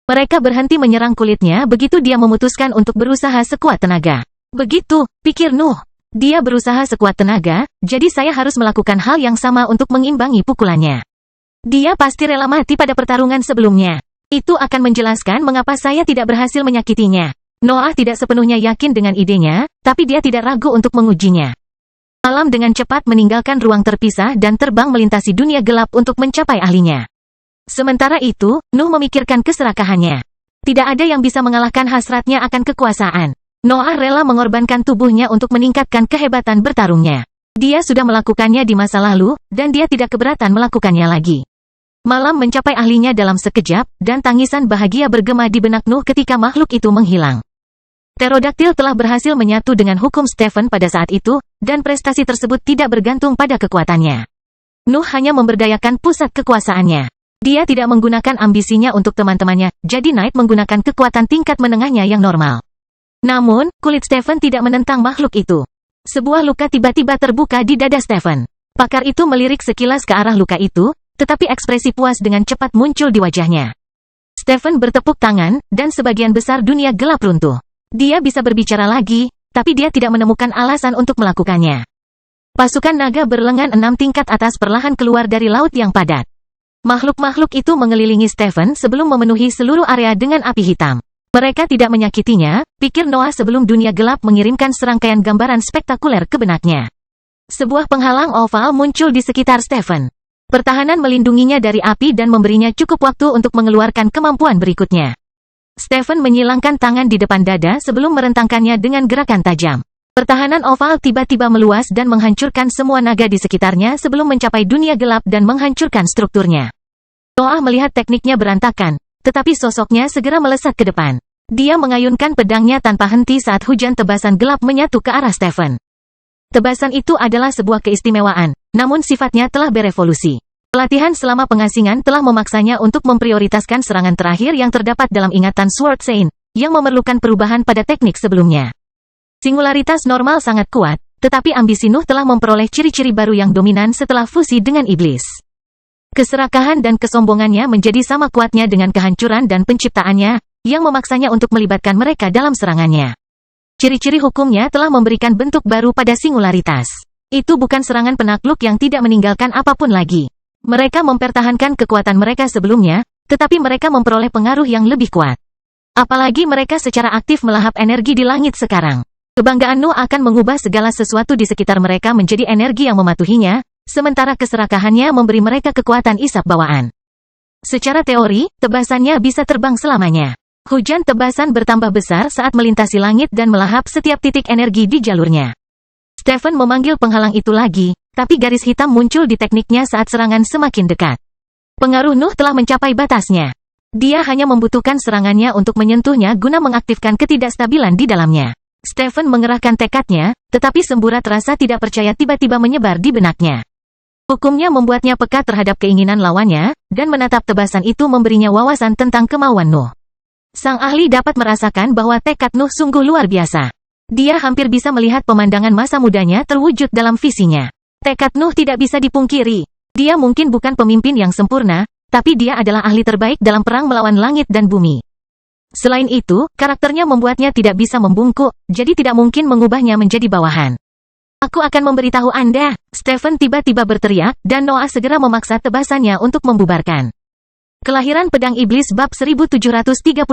Mereka berhenti menyerang kulitnya begitu dia memutuskan untuk berusaha sekuat tenaga. Begitu, pikir Nuh. Dia berusaha sekuat tenaga, jadi saya harus melakukan hal yang sama untuk mengimbangi pukulannya. Dia pasti rela mati pada pertarungan sebelumnya. Itu akan menjelaskan mengapa saya tidak berhasil menyakitinya. Noah tidak sepenuhnya yakin dengan idenya, tapi dia tidak ragu untuk mengujinya. Malam dengan cepat meninggalkan ruang terpisah dan terbang melintasi dunia gelap untuk mencapai ahlinya. Sementara itu, Nuh memikirkan keserakahannya. Tidak ada yang bisa mengalahkan hasratnya akan kekuasaan. Noah rela mengorbankan tubuhnya untuk meningkatkan kehebatan bertarungnya. Dia sudah melakukannya di masa lalu, dan dia tidak keberatan melakukannya lagi. Malam mencapai ahlinya dalam sekejap, dan tangisan bahagia bergema di benak Nuh ketika makhluk itu menghilang. Pterodaktil telah berhasil menyatu dengan hukum Stephen pada saat itu, dan prestasi tersebut tidak bergantung pada kekuatannya. Nuh hanya memberdayakan pusat kekuasaannya. Dia tidak menggunakan ambisinya untuk teman-temannya, jadi Knight menggunakan kekuatan tingkat menengahnya yang normal. Namun, kulit Stephen tidak menentang makhluk itu. Sebuah luka tiba-tiba terbuka di dada Stephen. Pakar itu melirik sekilas ke arah luka itu, tetapi ekspresi puas dengan cepat muncul di wajahnya. Stephen bertepuk tangan, dan sebagian besar dunia gelap runtuh. Dia bisa berbicara lagi, tapi dia tidak menemukan alasan untuk melakukannya. Pasukan naga berlengan 6 tingkat atas perlahan keluar dari laut yang padat. Makhluk-makhluk itu mengelilingi Stephen sebelum memenuhi seluruh area dengan api hitam. Mereka tidak menyakitinya, pikir Noah sebelum dunia gelap mengirimkan serangkaian gambaran spektakuler ke benaknya. Sebuah penghalang oval muncul di sekitar Stephen. Pertahanan melindunginya dari api dan memberinya cukup waktu untuk mengeluarkan kemampuan berikutnya. Stephen menyilangkan tangan di depan dada sebelum merentangkannya dengan gerakan tajam. Pertahanan oval tiba-tiba meluas dan menghancurkan semua naga di sekitarnya sebelum mencapai dunia gelap dan menghancurkan strukturnya. Noah melihat tekniknya berantakan, tetapi sosoknya segera melesat ke depan. Dia mengayunkan pedangnya tanpa henti saat hujan tebasan gelap menyatu ke arah Stephen. Tebasan itu adalah sebuah keistimewaan, namun sifatnya telah berevolusi. Pelatihan selama pengasingan telah memaksanya untuk memprioritaskan serangan terakhir yang terdapat dalam ingatan Sword Saint, yang memerlukan perubahan pada teknik sebelumnya. Singularitas normal sangat kuat, tetapi ambisi Nuh telah memperoleh ciri-ciri baru yang dominan setelah fusi dengan iblis. Keserakahan dan kesombongannya menjadi sama kuatnya dengan kehancuran dan penciptaannya, yang memaksanya untuk melibatkan mereka dalam serangannya. Ciri-ciri hukumnya telah memberikan bentuk baru pada singularitas. Itu bukan serangan penakluk yang tidak meninggalkan apapun lagi. Mereka mempertahankan kekuatan mereka sebelumnya, tetapi mereka memperoleh pengaruh yang lebih kuat. Apalagi mereka secara aktif melahap energi di langit sekarang. Kebanggaan Nuh akan mengubah segala sesuatu di sekitar mereka menjadi energi yang mematuhinya, sementara keserakahannya memberi mereka kekuatan isap bawaan. Secara teori, tebasannya bisa terbang selamanya. Hujan tebasan bertambah besar saat melintasi langit dan melahap setiap titik energi di jalurnya. Stephen memanggil penghalang itu lagi, tapi garis hitam muncul di tekniknya saat serangan semakin dekat. Pengaruh Nuh telah mencapai batasnya. Dia hanya membutuhkan serangannya untuk menyentuhnya guna mengaktifkan ketidakstabilan di dalamnya. Stephen mengerahkan tekadnya, tetapi semburat rasa tidak percaya tiba-tiba menyebar di benaknya. Hukumnya membuatnya peka terhadap keinginan lawannya, dan menatap tebasan itu memberinya wawasan tentang kemauan Nuh. Sang ahli dapat merasakan bahwa tekad Nuh sungguh luar biasa. Dia hampir bisa melihat pemandangan masa mudanya terwujud dalam visinya. Tekad Nuh tidak bisa dipungkiri. Dia mungkin bukan pemimpin yang sempurna, tapi dia adalah ahli terbaik dalam perang melawan langit dan bumi. Selain itu, karakternya membuatnya tidak bisa membungkuk, jadi tidak mungkin mengubahnya menjadi bawahan. Aku akan memberitahu Anda, Stephen tiba-tiba berteriak, dan Noah segera memaksa tebasannya untuk membubarkan. Kelahiran Pedang Iblis bab 1738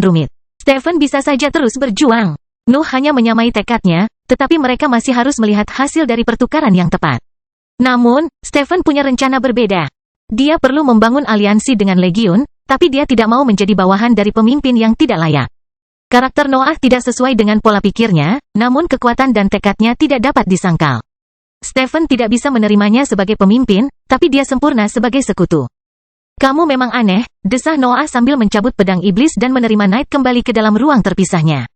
rumit. Stephen bisa saja terus berjuang. Nuh hanya menyamai tekadnya, tetapi mereka masih harus melihat hasil dari pertukaran yang tepat. Namun, Stephen punya rencana berbeda. Dia perlu membangun aliansi dengan Legiun, tapi dia tidak mau menjadi bawahan dari pemimpin yang tidak layak. Karakter Noah tidak sesuai dengan pola pikirnya, namun kekuatan dan tekadnya tidak dapat disangkal. Stephen tidak bisa menerimanya sebagai pemimpin, tapi dia sempurna sebagai sekutu. Kamu memang aneh, desah Noah sambil mencabut pedang iblis dan menerima Knight kembali ke dalam ruang terpisahnya.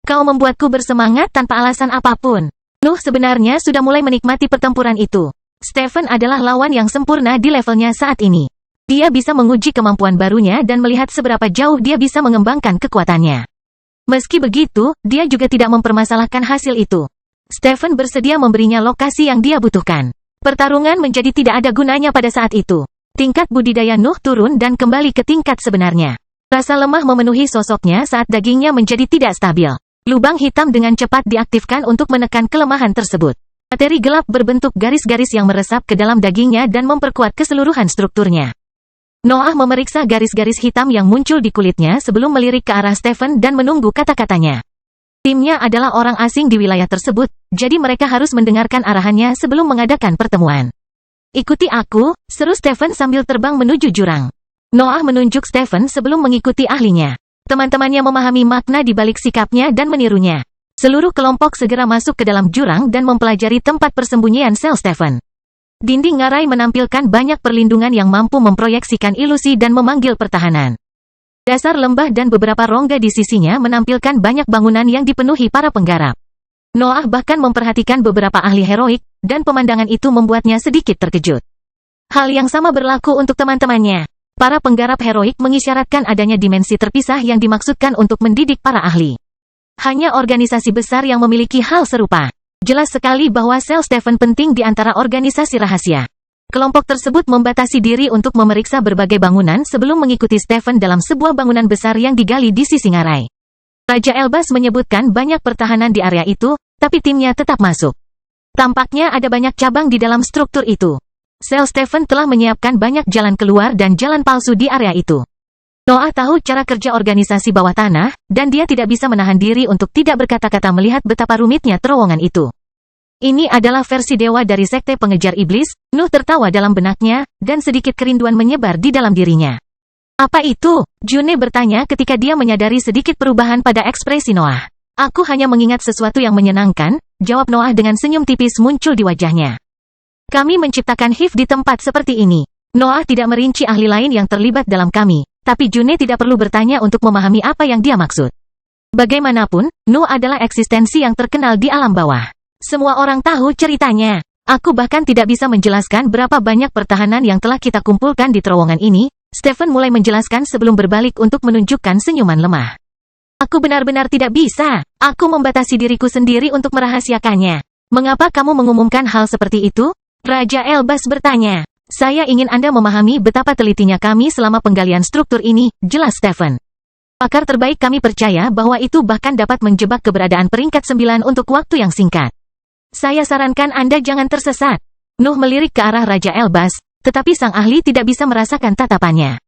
Kau membuatku bersemangat tanpa alasan apapun. Nuh sebenarnya sudah mulai menikmati pertempuran itu. Stephen adalah lawan yang sempurna di levelnya saat ini. Dia bisa menguji kemampuan barunya dan melihat seberapa jauh dia bisa mengembangkan kekuatannya. Meski begitu, dia juga tidak mempermasalahkan hasil itu. Stephen bersedia memberinya lokasi yang dia butuhkan. Pertarungan menjadi tidak ada gunanya pada saat itu. Tingkat budidaya Nuh turun dan kembali ke tingkat sebenarnya. Rasa lemah memenuhi sosoknya saat dagingnya menjadi tidak stabil. Lubang hitam dengan cepat diaktifkan untuk menekan kelemahan tersebut. Materi gelap berbentuk garis-garis yang meresap ke dalam dagingnya dan memperkuat keseluruhan strukturnya. Noah memeriksa garis-garis hitam yang muncul di kulitnya sebelum melirik ke arah Stephen dan menunggu kata-katanya. Timnya adalah orang asing di wilayah tersebut, jadi mereka harus mendengarkan arahannya sebelum mengadakan pertemuan. Ikuti aku, seru Stephen sambil terbang menuju jurang. Noah menunjuk Stephen sebelum mengikuti ahlinya. Teman-temannya memahami makna di balik sikapnya dan menirunya. Seluruh kelompok segera masuk ke dalam jurang dan mempelajari tempat persembunyian sel Stephen. Dinding ngarai menampilkan banyak perlindungan yang mampu memproyeksikan ilusi dan memanggil pertahanan. Dasar lembah dan beberapa rongga di sisinya menampilkan banyak bangunan yang dipenuhi para penggarap. Noah bahkan memperhatikan beberapa ahli heroik, dan pemandangan itu membuatnya sedikit terkejut. Hal yang sama berlaku untuk teman-temannya. Para penggarap heroik mengisyaratkan adanya dimensi terpisah yang dimaksudkan untuk mendidik para ahli. Hanya organisasi besar yang memiliki hal serupa. Jelas sekali bahwa sel Stephen penting di antara organisasi rahasia. Kelompok tersebut membatasi diri untuk memeriksa berbagai bangunan sebelum mengikuti Stephen dalam sebuah bangunan besar yang digali di sisi ngarai. Raja Elbas menyebutkan banyak pertahanan di area itu, tapi timnya tetap masuk. Tampaknya ada banyak cabang di dalam struktur itu. Sel Stephen telah menyiapkan banyak jalan keluar dan jalan palsu di area itu. Noah tahu cara kerja organisasi bawah tanah, dan dia tidak bisa menahan diri untuk tidak berkata-kata melihat betapa rumitnya terowongan itu. Ini adalah versi dewa dari sekte pengejar iblis. Nuh tertawa dalam benaknya, dan sedikit kerinduan menyebar di dalam dirinya. Apa itu? June bertanya ketika dia menyadari sedikit perubahan pada ekspresi Noah. Aku hanya mengingat sesuatu yang menyenangkan, jawab Noah dengan senyum tipis muncul di wajahnya. Kami menciptakan Hive di tempat seperti ini. Noah tidak merinci ahli lain yang terlibat dalam kami. Tapi June tidak perlu bertanya untuk memahami apa yang dia maksud. Bagaimanapun, Nuh adalah eksistensi yang terkenal di alam bawah. Semua orang tahu ceritanya. Aku bahkan tidak bisa menjelaskan berapa banyak pertahanan yang telah kita kumpulkan di terowongan ini. Stephen mulai menjelaskan sebelum berbalik untuk menunjukkan senyuman lemah. Aku benar-benar tidak bisa. Aku membatasi diriku sendiri untuk merahasiakannya. Mengapa kamu mengumumkan hal seperti itu? Raja Elbas bertanya. Saya ingin Anda memahami betapa telitinya kami selama penggalian struktur ini, jelas Stephen. Pakar terbaik kami percaya bahwa itu bahkan dapat menjebak keberadaan peringkat 9 untuk waktu yang singkat. Saya sarankan Anda jangan tersesat. Nuh melirik ke arah Raja Elbas, tetapi sang ahli tidak bisa merasakan tatapannya.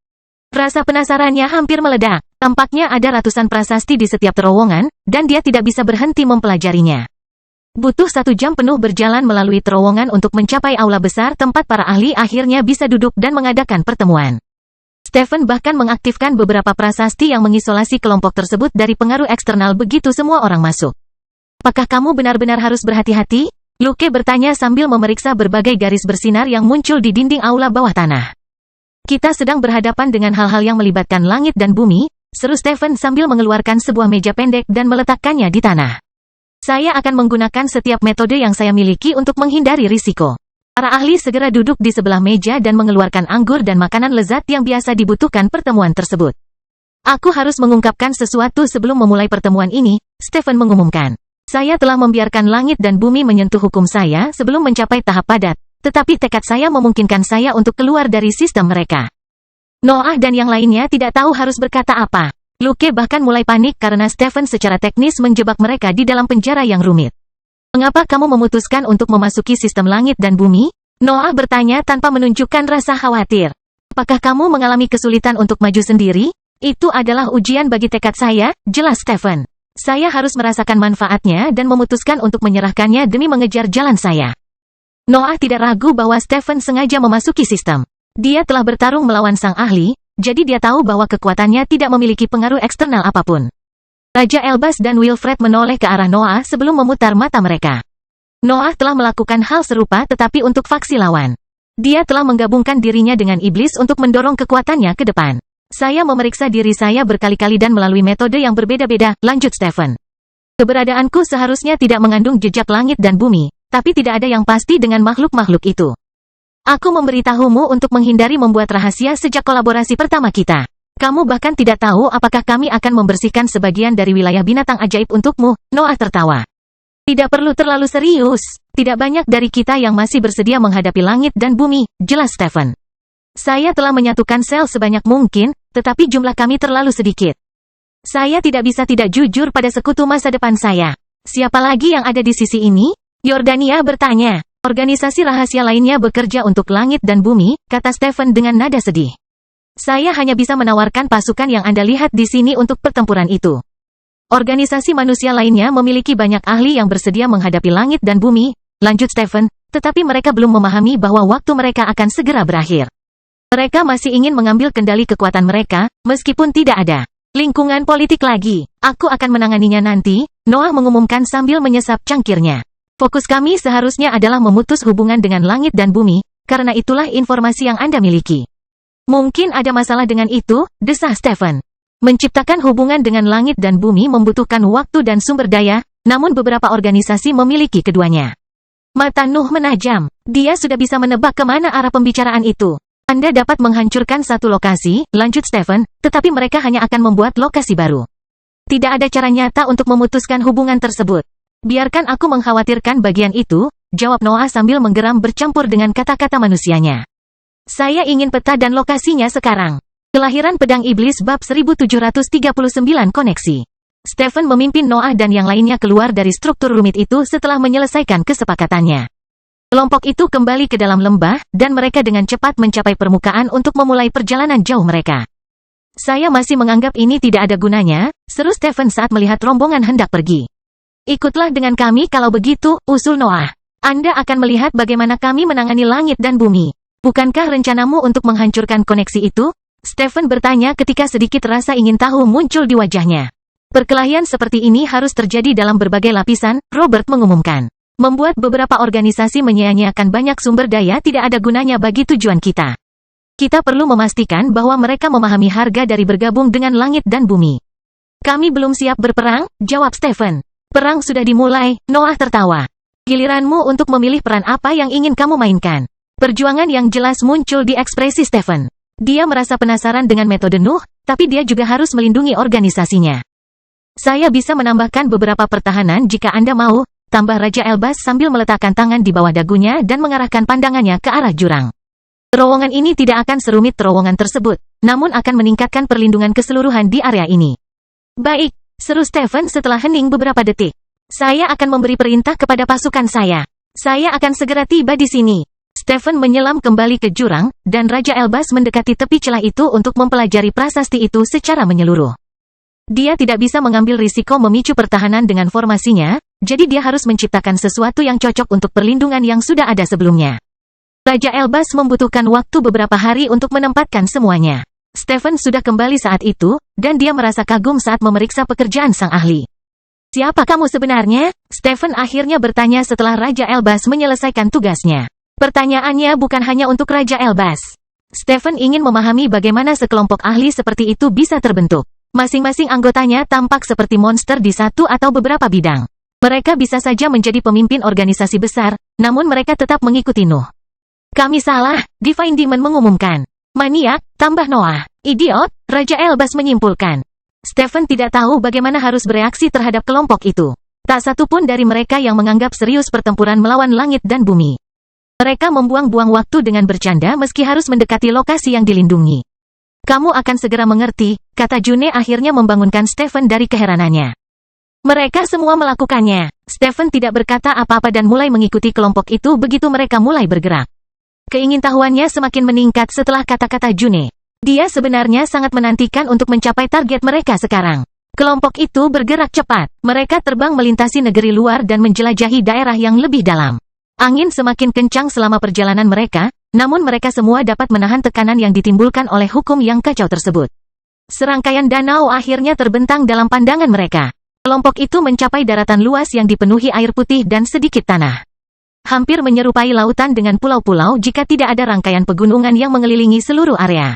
Rasa penasarannya hampir meledak. Tampaknya ada ratusan prasasti di setiap terowongan, dan dia tidak bisa berhenti mempelajarinya. Butuh 1 jam penuh berjalan melalui terowongan untuk mencapai aula besar tempat para ahli akhirnya bisa duduk dan mengadakan pertemuan. Stephen bahkan mengaktifkan beberapa prasasti yang mengisolasi kelompok tersebut dari pengaruh eksternal begitu semua orang masuk. Apakah kamu benar-benar harus berhati-hati? Luke bertanya sambil memeriksa berbagai garis bersinar yang muncul di dinding aula bawah tanah. Kita sedang berhadapan dengan hal-hal yang melibatkan langit dan bumi, seru Stephen sambil mengeluarkan sebuah meja pendek dan meletakkannya di tanah. Saya akan menggunakan setiap metode yang saya miliki untuk menghindari risiko. Para ahli segera duduk di sebelah meja dan mengeluarkan anggur dan makanan lezat yang biasa dibutuhkan pertemuan tersebut. Aku harus mengungkapkan sesuatu sebelum memulai pertemuan ini, Stephen mengumumkan. Saya telah membiarkan langit dan bumi menyentuh hukum saya sebelum mencapai tahap padat, tetapi tekad saya memungkinkan saya untuk keluar dari sistem mereka. Noah dan yang lainnya tidak tahu harus berkata apa. Luke bahkan mulai panik karena Stephen secara teknis menjebak mereka di dalam penjara yang rumit. Mengapa kamu memutuskan untuk memasuki sistem langit dan bumi? Noah bertanya tanpa menunjukkan rasa khawatir. Apakah kamu mengalami kesulitan untuk maju sendiri? Itu adalah ujian bagi tekad saya, jelas Stephen. Saya harus merasakan manfaatnya dan memutuskan untuk menyerahkannya demi mengejar jalan saya. Noah tidak ragu bahwa Stephen sengaja memasuki sistem. Dia telah bertarung melawan sang ahli, jadi dia tahu bahwa kekuatannya tidak memiliki pengaruh eksternal apapun. Raja Elbas dan Wilfred menoleh ke arah Noah sebelum memutar mata mereka. Noah telah melakukan hal serupa tetapi untuk faksi lawan. Dia telah menggabungkan dirinya dengan iblis untuk mendorong kekuatannya ke depan. Saya memeriksa diri saya berkali-kali dan melalui metode yang berbeda-beda, lanjut Stephen. Keberadaanku seharusnya tidak mengandung jejak langit dan bumi, tapi tidak ada yang pasti dengan makhluk-makhluk itu. Aku memberitahumu untuk menghindari membuat rahasia sejak kolaborasi pertama kita. Kamu bahkan tidak tahu apakah kami akan membersihkan sebagian dari wilayah binatang ajaib untukmu, Noah tertawa. Tidak perlu terlalu serius. Tidak banyak dari kita yang masih bersedia menghadapi langit dan bumi, jelas Stephen. Saya telah menyatukan sel sebanyak mungkin, tetapi jumlah kami terlalu sedikit. Saya tidak bisa tidak jujur pada sekutu masa depan saya. Siapa lagi yang ada di sisi ini? Yordania bertanya. Organisasi rahasia lainnya bekerja untuk langit dan bumi, kata Stephen dengan nada sedih. Saya hanya bisa menawarkan pasukan yang Anda lihat di sini untuk pertempuran itu. Organisasi manusia lainnya memiliki banyak ahli yang bersedia menghadapi langit dan bumi, lanjut Stephen, tetapi mereka belum memahami bahwa waktu mereka akan segera berakhir. Mereka masih ingin mengambil kendali kekuatan mereka, meskipun tidak ada lingkungan politik lagi. Aku akan menanganinya nanti, Noah mengumumkan sambil menyesap cangkirnya. Fokus kami seharusnya adalah memutus hubungan dengan langit dan bumi, karena itulah informasi yang Anda miliki. Mungkin ada masalah dengan itu, desah Stephen. Menciptakan hubungan dengan langit dan bumi membutuhkan waktu dan sumber daya, namun beberapa organisasi memiliki keduanya. Mata Nuh menajam. Dia sudah bisa menebak kemana arah pembicaraan itu. Anda dapat menghancurkan satu lokasi, lanjut Stephen, tetapi mereka hanya akan membuat lokasi baru. Tidak ada cara nyata untuk memutuskan hubungan tersebut. Biarkan aku mengkhawatirkan bagian itu, jawab Noah sambil menggeram bercampur dengan kata-kata manusianya. Saya ingin peta dan lokasinya sekarang. Kelahiran Pedang Iblis bab 1739 koneksi. Stephen memimpin Noah dan yang lainnya keluar dari struktur rumit itu setelah menyelesaikan kesepakatannya. Kelompok itu kembali ke dalam lembah, dan mereka dengan cepat mencapai permukaan untuk memulai perjalanan jauh mereka. Saya masih menganggap ini tidak ada gunanya, seru Stephen saat melihat rombongan hendak pergi. Ikutlah dengan kami kalau begitu, usul Noah. Anda akan melihat bagaimana kami menangani langit dan bumi. Bukankah rencanamu untuk menghancurkan koneksi itu? Stephen bertanya ketika sedikit rasa ingin tahu muncul di wajahnya. Perkelahian seperti ini harus terjadi dalam berbagai lapisan, Robert mengumumkan. Membuat beberapa organisasi menyia-nyiakan banyak sumber daya tidak ada gunanya bagi tujuan kita. Kita perlu memastikan bahwa mereka memahami harga dari bergabung dengan langit dan bumi. Kami belum siap berperang, jawab Stephen. Perang sudah dimulai, Noah tertawa. Giliranmu untuk memilih peran apa yang ingin kamu mainkan. Perjuangan yang jelas muncul di ekspresi Stephen. Dia merasa penasaran dengan metode Nuh, tapi dia juga harus melindungi organisasinya. Saya bisa menambahkan beberapa pertahanan jika Anda mau, tambah Raja Elbas sambil meletakkan tangan di bawah dagunya dan mengarahkan pandangannya ke arah jurang. Terowongan ini tidak akan serumit terowongan tersebut, namun akan meningkatkan perlindungan keseluruhan di area ini. Baik, seru Stephen setelah hening beberapa detik. Saya akan memberi perintah kepada pasukan saya. Saya akan segera tiba di sini. Stephen menyelam kembali ke jurang, dan Raja Elbas mendekati tepi celah itu untuk mempelajari prasasti itu secara menyeluruh. Dia tidak bisa mengambil risiko memicu pertahanan dengan formasinya, jadi dia harus menciptakan sesuatu yang cocok untuk perlindungan yang sudah ada sebelumnya. Raja Elbas membutuhkan waktu beberapa hari untuk menempatkan semuanya. Stephen sudah kembali saat itu, dan dia merasa kagum saat memeriksa pekerjaan sang ahli. "Siapa kamu sebenarnya?" Stephen akhirnya bertanya setelah Raja Elbas menyelesaikan tugasnya. Pertanyaannya bukan hanya untuk Raja Elbas. Stephen ingin memahami bagaimana sekelompok ahli seperti itu bisa terbentuk. Masing-masing anggotanya tampak seperti monster di satu atau beberapa bidang. Mereka bisa saja menjadi pemimpin organisasi besar, namun mereka tetap mengikuti Nuh. "Kami salah," Divine Demon mengumumkan. "Maniak," tambah Noah. "Idiot," Raja Elbas menyimpulkan. Stephen tidak tahu bagaimana harus bereaksi terhadap kelompok itu. Tak satu pun dari mereka yang menganggap serius pertempuran melawan langit dan bumi. Mereka membuang-buang waktu dengan bercanda meski harus mendekati lokasi yang dilindungi. "Kamu akan segera mengerti," kata June akhirnya membangunkan Stephen dari keheranannya. Mereka semua melakukannya. Stephen tidak berkata apa-apa dan mulai mengikuti kelompok itu begitu mereka mulai bergerak. Keingintahuannya semakin meningkat setelah kata-kata June. Dia sebenarnya sangat menantikan untuk mencapai target mereka sekarang. Kelompok itu bergerak cepat. Mereka terbang melintasi negeri luar dan menjelajahi daerah yang lebih dalam. Angin semakin kencang selama perjalanan mereka, namun mereka semua dapat menahan tekanan yang ditimbulkan oleh hukum yang kacau tersebut. Serangkaian danau akhirnya terbentang dalam pandangan mereka. Kelompok itu mencapai daratan luas yang dipenuhi air putih dan sedikit tanah. Hampir menyerupai lautan dengan pulau-pulau jika tidak ada rangkaian pegunungan yang mengelilingi seluruh area.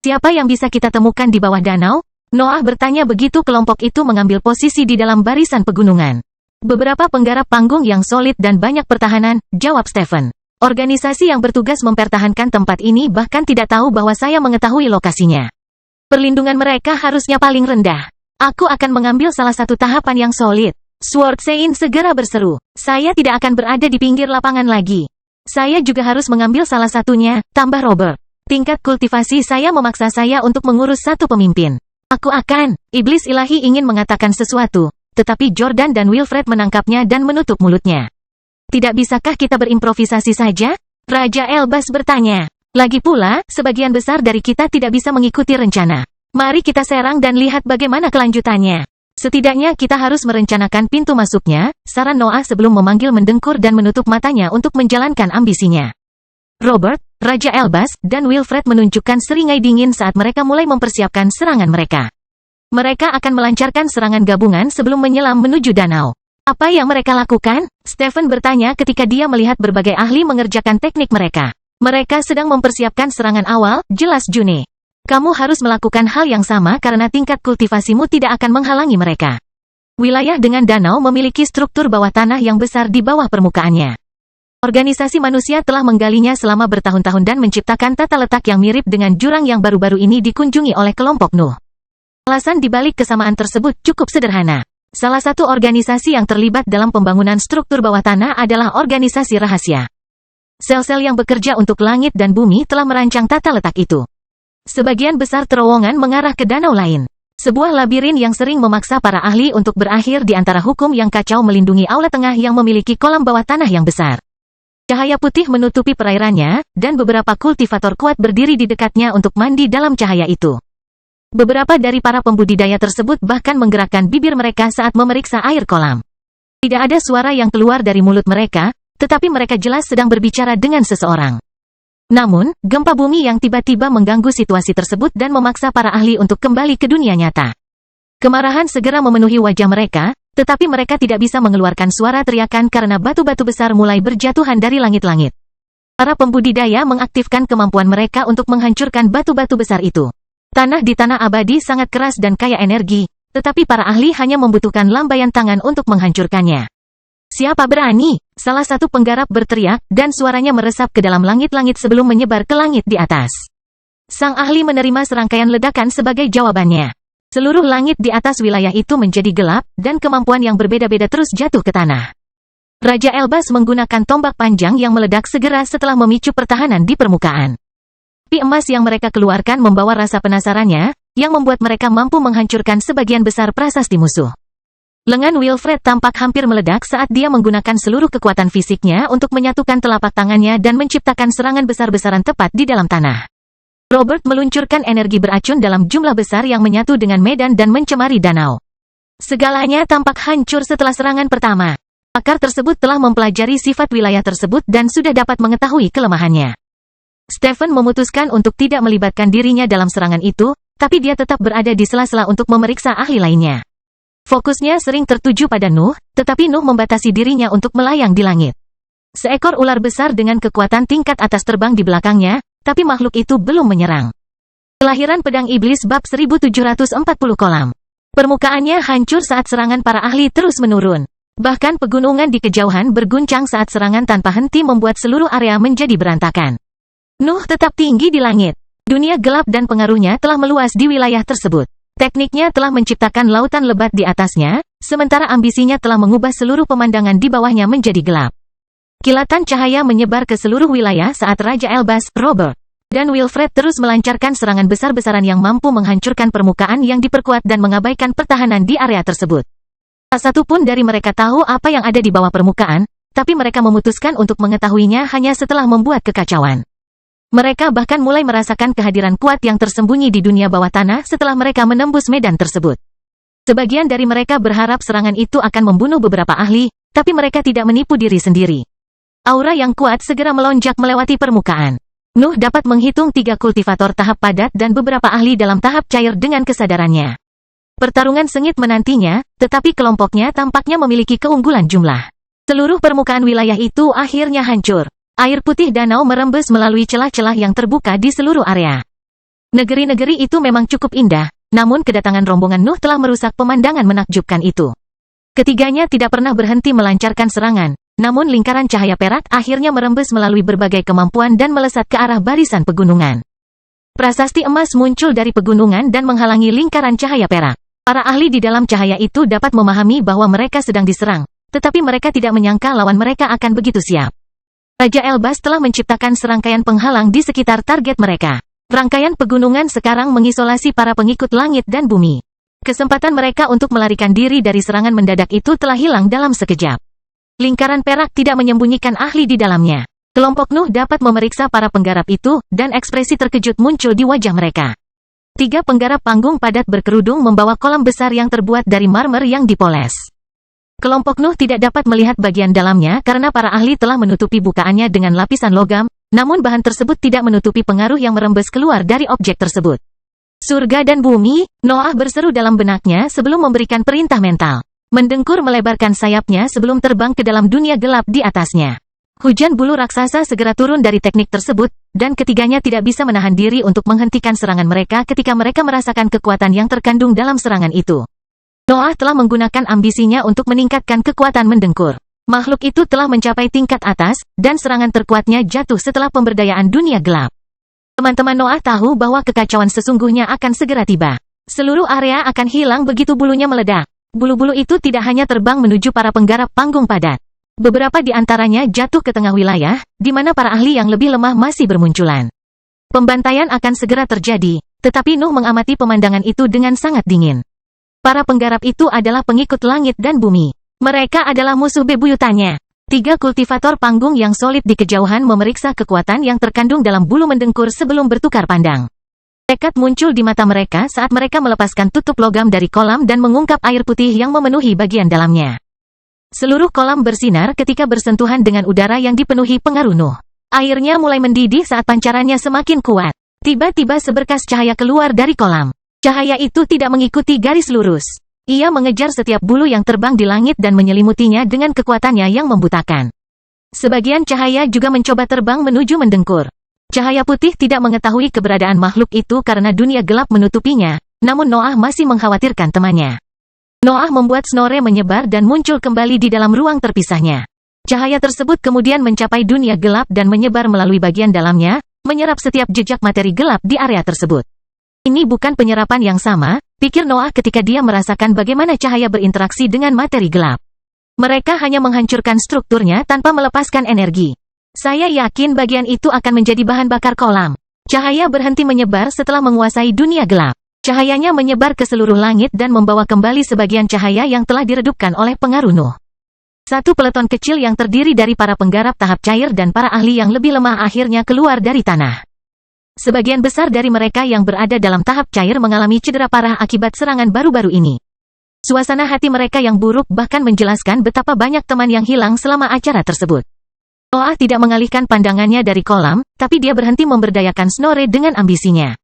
"Siapa yang bisa kita temukan di bawah danau?" Noah bertanya begitu kelompok itu mengambil posisi di dalam barisan pegunungan. "Beberapa penggarap panggung yang solid dan banyak pertahanan," jawab Stephen. "Organisasi yang bertugas mempertahankan tempat ini bahkan tidak tahu bahwa saya mengetahui lokasinya. Perlindungan mereka harusnya paling rendah. Aku akan mengambil salah satu tahapan yang solid." Sword Sein segera berseru. "Saya tidak akan berada di pinggir lapangan lagi. Saya juga harus mengambil salah satunya," tambah Robert. "Tingkat kultivasi saya memaksa saya untuk mengurus satu pemimpin. Aku akan..." Iblis ilahi ingin mengatakan sesuatu, tetapi Jordan dan Wilfred menangkapnya dan menutup mulutnya. "Tidak bisakah kita berimprovisasi saja?" Raja Elbas bertanya. "Lagi pula, sebagian besar dari kita tidak bisa mengikuti rencana. Mari kita serang dan lihat bagaimana kelanjutannya. Setidaknya kita harus merencanakan pintu masuknya," saran Noah sebelum memanggil mendengkur dan menutup matanya untuk menjalankan ambisinya. Robert, Raja Elbas, dan Wilfred menunjukkan seringai dingin saat mereka mulai mempersiapkan serangan mereka. Mereka akan melancarkan serangan gabungan sebelum menyelam menuju danau. "Apa yang mereka lakukan?" Stephen bertanya ketika dia melihat berbagai ahli mengerjakan teknik mereka. "Mereka sedang mempersiapkan serangan awal," jelas June. "Kamu harus melakukan hal yang sama karena tingkat kultivasimu tidak akan menghalangi mereka." Wilayah dengan danau memiliki struktur bawah tanah yang besar di bawah permukaannya. Organisasi manusia telah menggalinya selama bertahun-tahun dan menciptakan tata letak yang mirip dengan jurang yang baru-baru ini dikunjungi oleh kelompok Nuh. Alasan dibalik kesamaan tersebut cukup sederhana. Salah satu organisasi yang terlibat dalam pembangunan struktur bawah tanah adalah organisasi rahasia. Sel-sel yang bekerja untuk langit dan bumi telah merancang tata letak itu. Sebagian besar terowongan mengarah ke danau lain. Sebuah labirin yang sering memaksa para ahli untuk berakhir di antara hukum yang kacau melindungi aula tengah yang memiliki kolam bawah tanah yang besar. Cahaya putih menutupi perairannya, dan beberapa kultivator kuat berdiri di dekatnya untuk mandi dalam cahaya itu. Beberapa dari para pembudidaya tersebut bahkan menggerakkan bibir mereka saat memeriksa air kolam. Tidak ada suara yang keluar dari mulut mereka, tetapi mereka jelas sedang berbicara dengan seseorang. Namun, gempa bumi yang tiba-tiba mengganggu situasi tersebut dan memaksa para ahli untuk kembali ke dunia nyata. Kemarahan segera memenuhi wajah mereka, tetapi mereka tidak bisa mengeluarkan suara teriakan karena batu-batu besar mulai berjatuhan dari langit-langit. Para pembudidaya mengaktifkan kemampuan mereka untuk menghancurkan batu-batu besar itu. Tanah di tanah abadi sangat keras dan kaya energi, tetapi para ahli hanya membutuhkan lambaian tangan untuk menghancurkannya. "Siapa berani?" Salah satu penggarap berteriak, dan suaranya meresap ke dalam langit-langit sebelum menyebar ke langit di atas. Sang ahli menerima serangkaian ledakan sebagai jawabannya. Seluruh langit di atas wilayah itu menjadi gelap, dan kemampuan yang berbeda-beda terus jatuh ke tanah. Raja Elbas menggunakan tombak panjang yang meledak segera setelah memicu pertahanan di permukaan. Api emas yang mereka keluarkan membawa rasa penasarannya, yang membuat mereka mampu menghancurkan sebagian besar prasasti musuh. Lengan Wilfred tampak hampir meledak saat dia menggunakan seluruh kekuatan fisiknya untuk menyatukan telapak tangannya dan menciptakan serangan besar-besaran tepat di dalam tanah. Robert meluncurkan energi beracun dalam jumlah besar yang menyatu dengan medan dan mencemari danau. Segalanya tampak hancur setelah serangan pertama. Pakar tersebut telah mempelajari sifat wilayah tersebut dan sudah dapat mengetahui kelemahannya. Stephen memutuskan untuk tidak melibatkan dirinya dalam serangan itu, tapi dia tetap berada di sela-sela untuk memeriksa ahli lainnya. Fokusnya sering tertuju pada Nuh, tetapi Nuh membatasi dirinya untuk melayang di langit. Seekor ular besar dengan kekuatan tingkat atas terbang di belakangnya, tapi makhluk itu belum menyerang. Kelahiran pedang iblis bab 1740 kolam. Permukaannya hancur saat serangan para ahli terus menurun. Bahkan pegunungan di kejauhan berguncang saat serangan tanpa henti membuat seluruh area menjadi berantakan. Nuh tetap tinggi di langit. Dunia gelap dan pengaruhnya telah meluas di wilayah tersebut. Tekniknya telah menciptakan lautan lebat di atasnya, sementara ambisinya telah mengubah seluruh pemandangan di bawahnya menjadi gelap. Kilatan cahaya menyebar ke seluruh wilayah saat Raja Elbas, Robert, dan Wilfred terus melancarkan serangan besar-besaran yang mampu menghancurkan permukaan yang diperkuat dan mengabaikan pertahanan di area tersebut. Tak satu pun dari mereka tahu apa yang ada di bawah permukaan, tapi mereka memutuskan untuk mengetahuinya hanya setelah membuat kekacauan. Mereka bahkan mulai merasakan kehadiran kuat yang tersembunyi di dunia bawah tanah setelah mereka menembus medan tersebut. Sebagian dari mereka berharap serangan itu akan membunuh beberapa ahli, tapi mereka tidak menipu diri sendiri. Aura yang kuat segera melonjak melewati permukaan. Nuh dapat menghitung 3 kultivator tahap padat dan beberapa ahli dalam tahap cair dengan kesadarannya. Pertarungan sengit menantinya, tetapi kelompoknya tampaknya memiliki keunggulan jumlah. Seluruh permukaan wilayah itu akhirnya hancur. Air putih danau merembes melalui celah-celah yang terbuka di seluruh area. Negeri-negeri itu memang cukup indah, namun kedatangan rombongan Nuh telah merusak pemandangan menakjubkan itu. Ketiganya tidak pernah berhenti melancarkan serangan, namun lingkaran cahaya perak akhirnya merembes melalui berbagai kemampuan dan melesat ke arah barisan pegunungan. Prasasti emas muncul dari pegunungan dan menghalangi lingkaran cahaya perak. Para ahli di dalam cahaya itu dapat memahami bahwa mereka sedang diserang, tetapi mereka tidak menyangka lawan mereka akan begitu siap. Raja Elbas telah menciptakan serangkaian penghalang di sekitar target mereka. Rangkaian pegunungan sekarang mengisolasi para pengikut langit dan bumi. Kesempatan mereka untuk melarikan diri dari serangan mendadak itu telah hilang dalam sekejap. Lingkaran perak tidak menyembunyikan ahli di dalamnya. Kelompok Nuh dapat memeriksa para penggarap itu, dan ekspresi terkejut muncul di wajah mereka. 3 penggarap panggung padat berkerudung membawa kolam besar yang terbuat dari marmer yang dipoles. Kelompok Nuh tidak dapat melihat bagian dalamnya karena para ahli telah menutupi bukaannya dengan lapisan logam, namun bahan tersebut tidak menutupi pengaruh yang merembes keluar dari objek tersebut. Surga dan bumi, Noah berseru dalam benaknya sebelum memberikan perintah mental. Mendengkur melebarkan sayapnya sebelum terbang ke dalam dunia gelap di atasnya. Hujan bulu raksasa segera turun dari teknik tersebut, dan ketiganya tidak bisa menahan diri untuk menghentikan serangan mereka ketika mereka merasakan kekuatan yang terkandung dalam serangan itu. Noah telah menggunakan ambisinya untuk meningkatkan kekuatan mendengkur. Makhluk itu telah mencapai tingkat atas, dan serangan terkuatnya jatuh setelah pemberdayaan dunia gelap. Teman-teman Noah tahu bahwa kekacauan sesungguhnya akan segera tiba. Seluruh area akan hilang begitu bulunya meledak. Bulu-bulu itu tidak hanya terbang menuju para penggarap panggung padat. Beberapa di antaranya jatuh ke tengah wilayah, di mana para ahli yang lebih lemah masih bermunculan. Pembantaian akan segera terjadi, tetapi Nuh mengamati pemandangan itu dengan sangat dingin. Para penggarap itu adalah pengikut langit dan bumi. Mereka adalah musuh bebuyutannya. 3 kultivator panggung yang solid di kejauhan memeriksa kekuatan yang terkandung dalam bulu mendengkur sebelum bertukar pandang. Tekad muncul di mata mereka saat mereka melepaskan tutup logam dari kolam dan mengungkap air putih yang memenuhi bagian dalamnya. Seluruh kolam bersinar ketika bersentuhan dengan udara yang dipenuhi pengaruh Nuh. Airnya mulai mendidih saat pancarannya semakin kuat. Tiba-tiba seberkas cahaya keluar dari kolam. Cahaya itu tidak mengikuti garis lurus. Ia mengejar setiap bulu yang terbang di langit dan menyelimutinya dengan kekuatannya yang membutakan. Sebagian cahaya juga mencoba terbang menuju mendengkur. Cahaya putih tidak mengetahui keberadaan makhluk itu karena dunia gelap menutupinya, namun Noah masih mengkhawatirkan temannya. Noah membuat snore menyebar dan muncul kembali di dalam ruang terpisahnya. Cahaya tersebut kemudian mencapai dunia gelap dan menyebar melalui bagian dalamnya, menyerap setiap jejak materi gelap di area tersebut. Ini bukan penyerapan yang sama, pikir Noah ketika dia merasakan bagaimana cahaya berinteraksi dengan materi gelap. Mereka hanya menghancurkan strukturnya tanpa melepaskan energi. Saya yakin bagian itu akan menjadi bahan bakar kolam. Cahaya berhenti menyebar setelah menguasai dunia gelap. Cahayanya menyebar ke seluruh langit dan membawa kembali sebagian cahaya yang telah diredupkan oleh pengaruh Nuh. Satu peleton kecil yang terdiri dari para penggarap tahap cair dan para ahli yang lebih lemah akhirnya keluar dari tanah. Sebagian besar dari mereka yang berada dalam tahap cair mengalami cedera parah akibat serangan baru-baru ini. Suasana hati mereka yang buruk bahkan menjelaskan betapa banyak teman yang hilang selama acara tersebut. Noah tidak mengalihkan pandangannya dari kolam, tapi dia berhenti memberdayakan Snorre dengan ambisinya.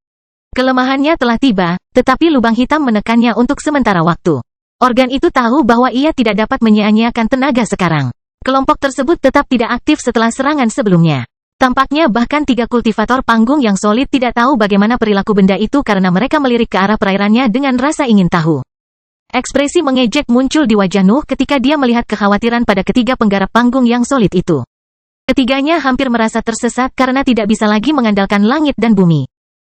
Kelemahannya telah tiba, tetapi lubang hitam menekannya untuk sementara waktu. Organ itu tahu bahwa ia tidak dapat menyia-nyiakan tenaga sekarang. Kelompok tersebut tetap tidak aktif setelah serangan sebelumnya. Tampaknya bahkan 3 kultivator panggung yang solid tidak tahu bagaimana perilaku benda itu karena mereka melirik ke arah perairannya dengan rasa ingin tahu. Ekspresi mengejek muncul di wajah Nuh ketika dia melihat kekhawatiran pada ketiga penggarap panggung yang solid itu. Ketiganya hampir merasa tersesat karena tidak bisa lagi mengandalkan langit dan bumi.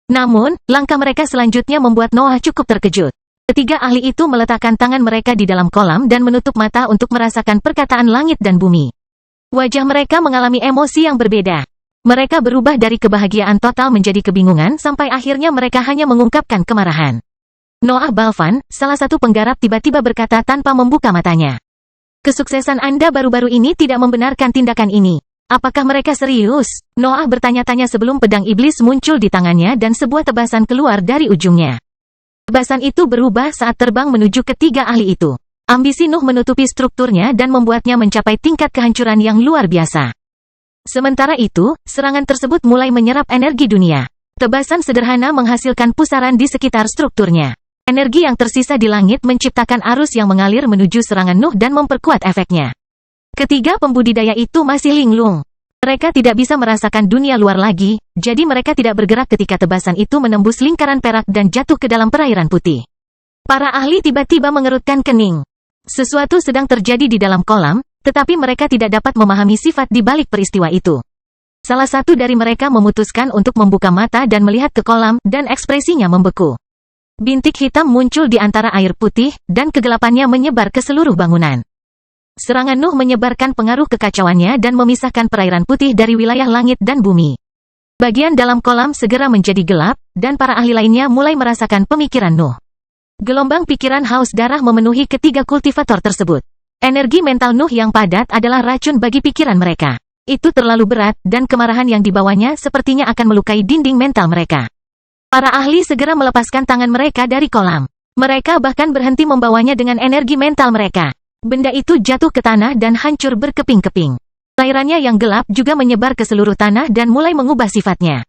Namun, langkah mereka selanjutnya membuat Noah cukup terkejut. Ketiga ahli itu meletakkan tangan mereka di dalam kolam dan menutup mata untuk merasakan perkataan langit dan bumi. Wajah mereka mengalami emosi yang berbeda. Mereka berubah dari kebahagiaan total menjadi kebingungan sampai akhirnya mereka hanya mengungkapkan kemarahan. Noah Balvan, salah satu penggarap tiba-tiba berkata tanpa membuka matanya. Kesuksesan Anda baru-baru ini tidak membenarkan tindakan ini. Apakah mereka serius? Noah bertanya-tanya sebelum pedang iblis muncul di tangannya dan sebuah tebasan keluar dari ujungnya. Tebasan itu berubah saat terbang menuju ketiga ahli itu. Ambisi Nuh menutupi strukturnya dan membuatnya mencapai tingkat kehancuran yang luar biasa. Sementara itu, serangan tersebut mulai menyerap energi dunia. Tebasan sederhana menghasilkan pusaran di sekitar strukturnya. Energi yang tersisa di langit menciptakan arus yang mengalir menuju serangan Nuh dan memperkuat efeknya. Ketiga pembudidaya itu masih linglung. Mereka tidak bisa merasakan dunia luar lagi, jadi mereka tidak bergerak ketika tebasan itu menembus lingkaran perak dan jatuh ke dalam perairan putih. Para ahli tiba-tiba mengerutkan kening. Sesuatu sedang terjadi di dalam kolam, tetapi mereka tidak dapat memahami sifat di balik peristiwa itu. Salah satu dari mereka memutuskan untuk membuka mata dan melihat ke kolam, dan ekspresinya membeku. Bintik hitam muncul di antara air putih, dan kegelapannya menyebar ke seluruh bangunan. Serangan Nuh menyebarkan pengaruh kekacauannya dan memisahkan perairan putih dari wilayah langit dan bumi. Bagian dalam kolam segera menjadi gelap, dan para ahli lainnya mulai merasakan pemikiran Nuh. Gelombang pikiran haus darah memenuhi ketiga kultivator tersebut. Energi mental Nuh yang padat adalah racun bagi pikiran mereka. Itu terlalu berat, dan kemarahan yang dibawanya sepertinya akan melukai dinding mental mereka. Para ahli segera melepaskan tangan mereka dari kolam. Mereka bahkan berhenti membawanya dengan energi mental mereka. Benda itu jatuh ke tanah dan hancur berkeping-keping. Cairannya yang gelap juga menyebar ke seluruh tanah dan mulai mengubah sifatnya.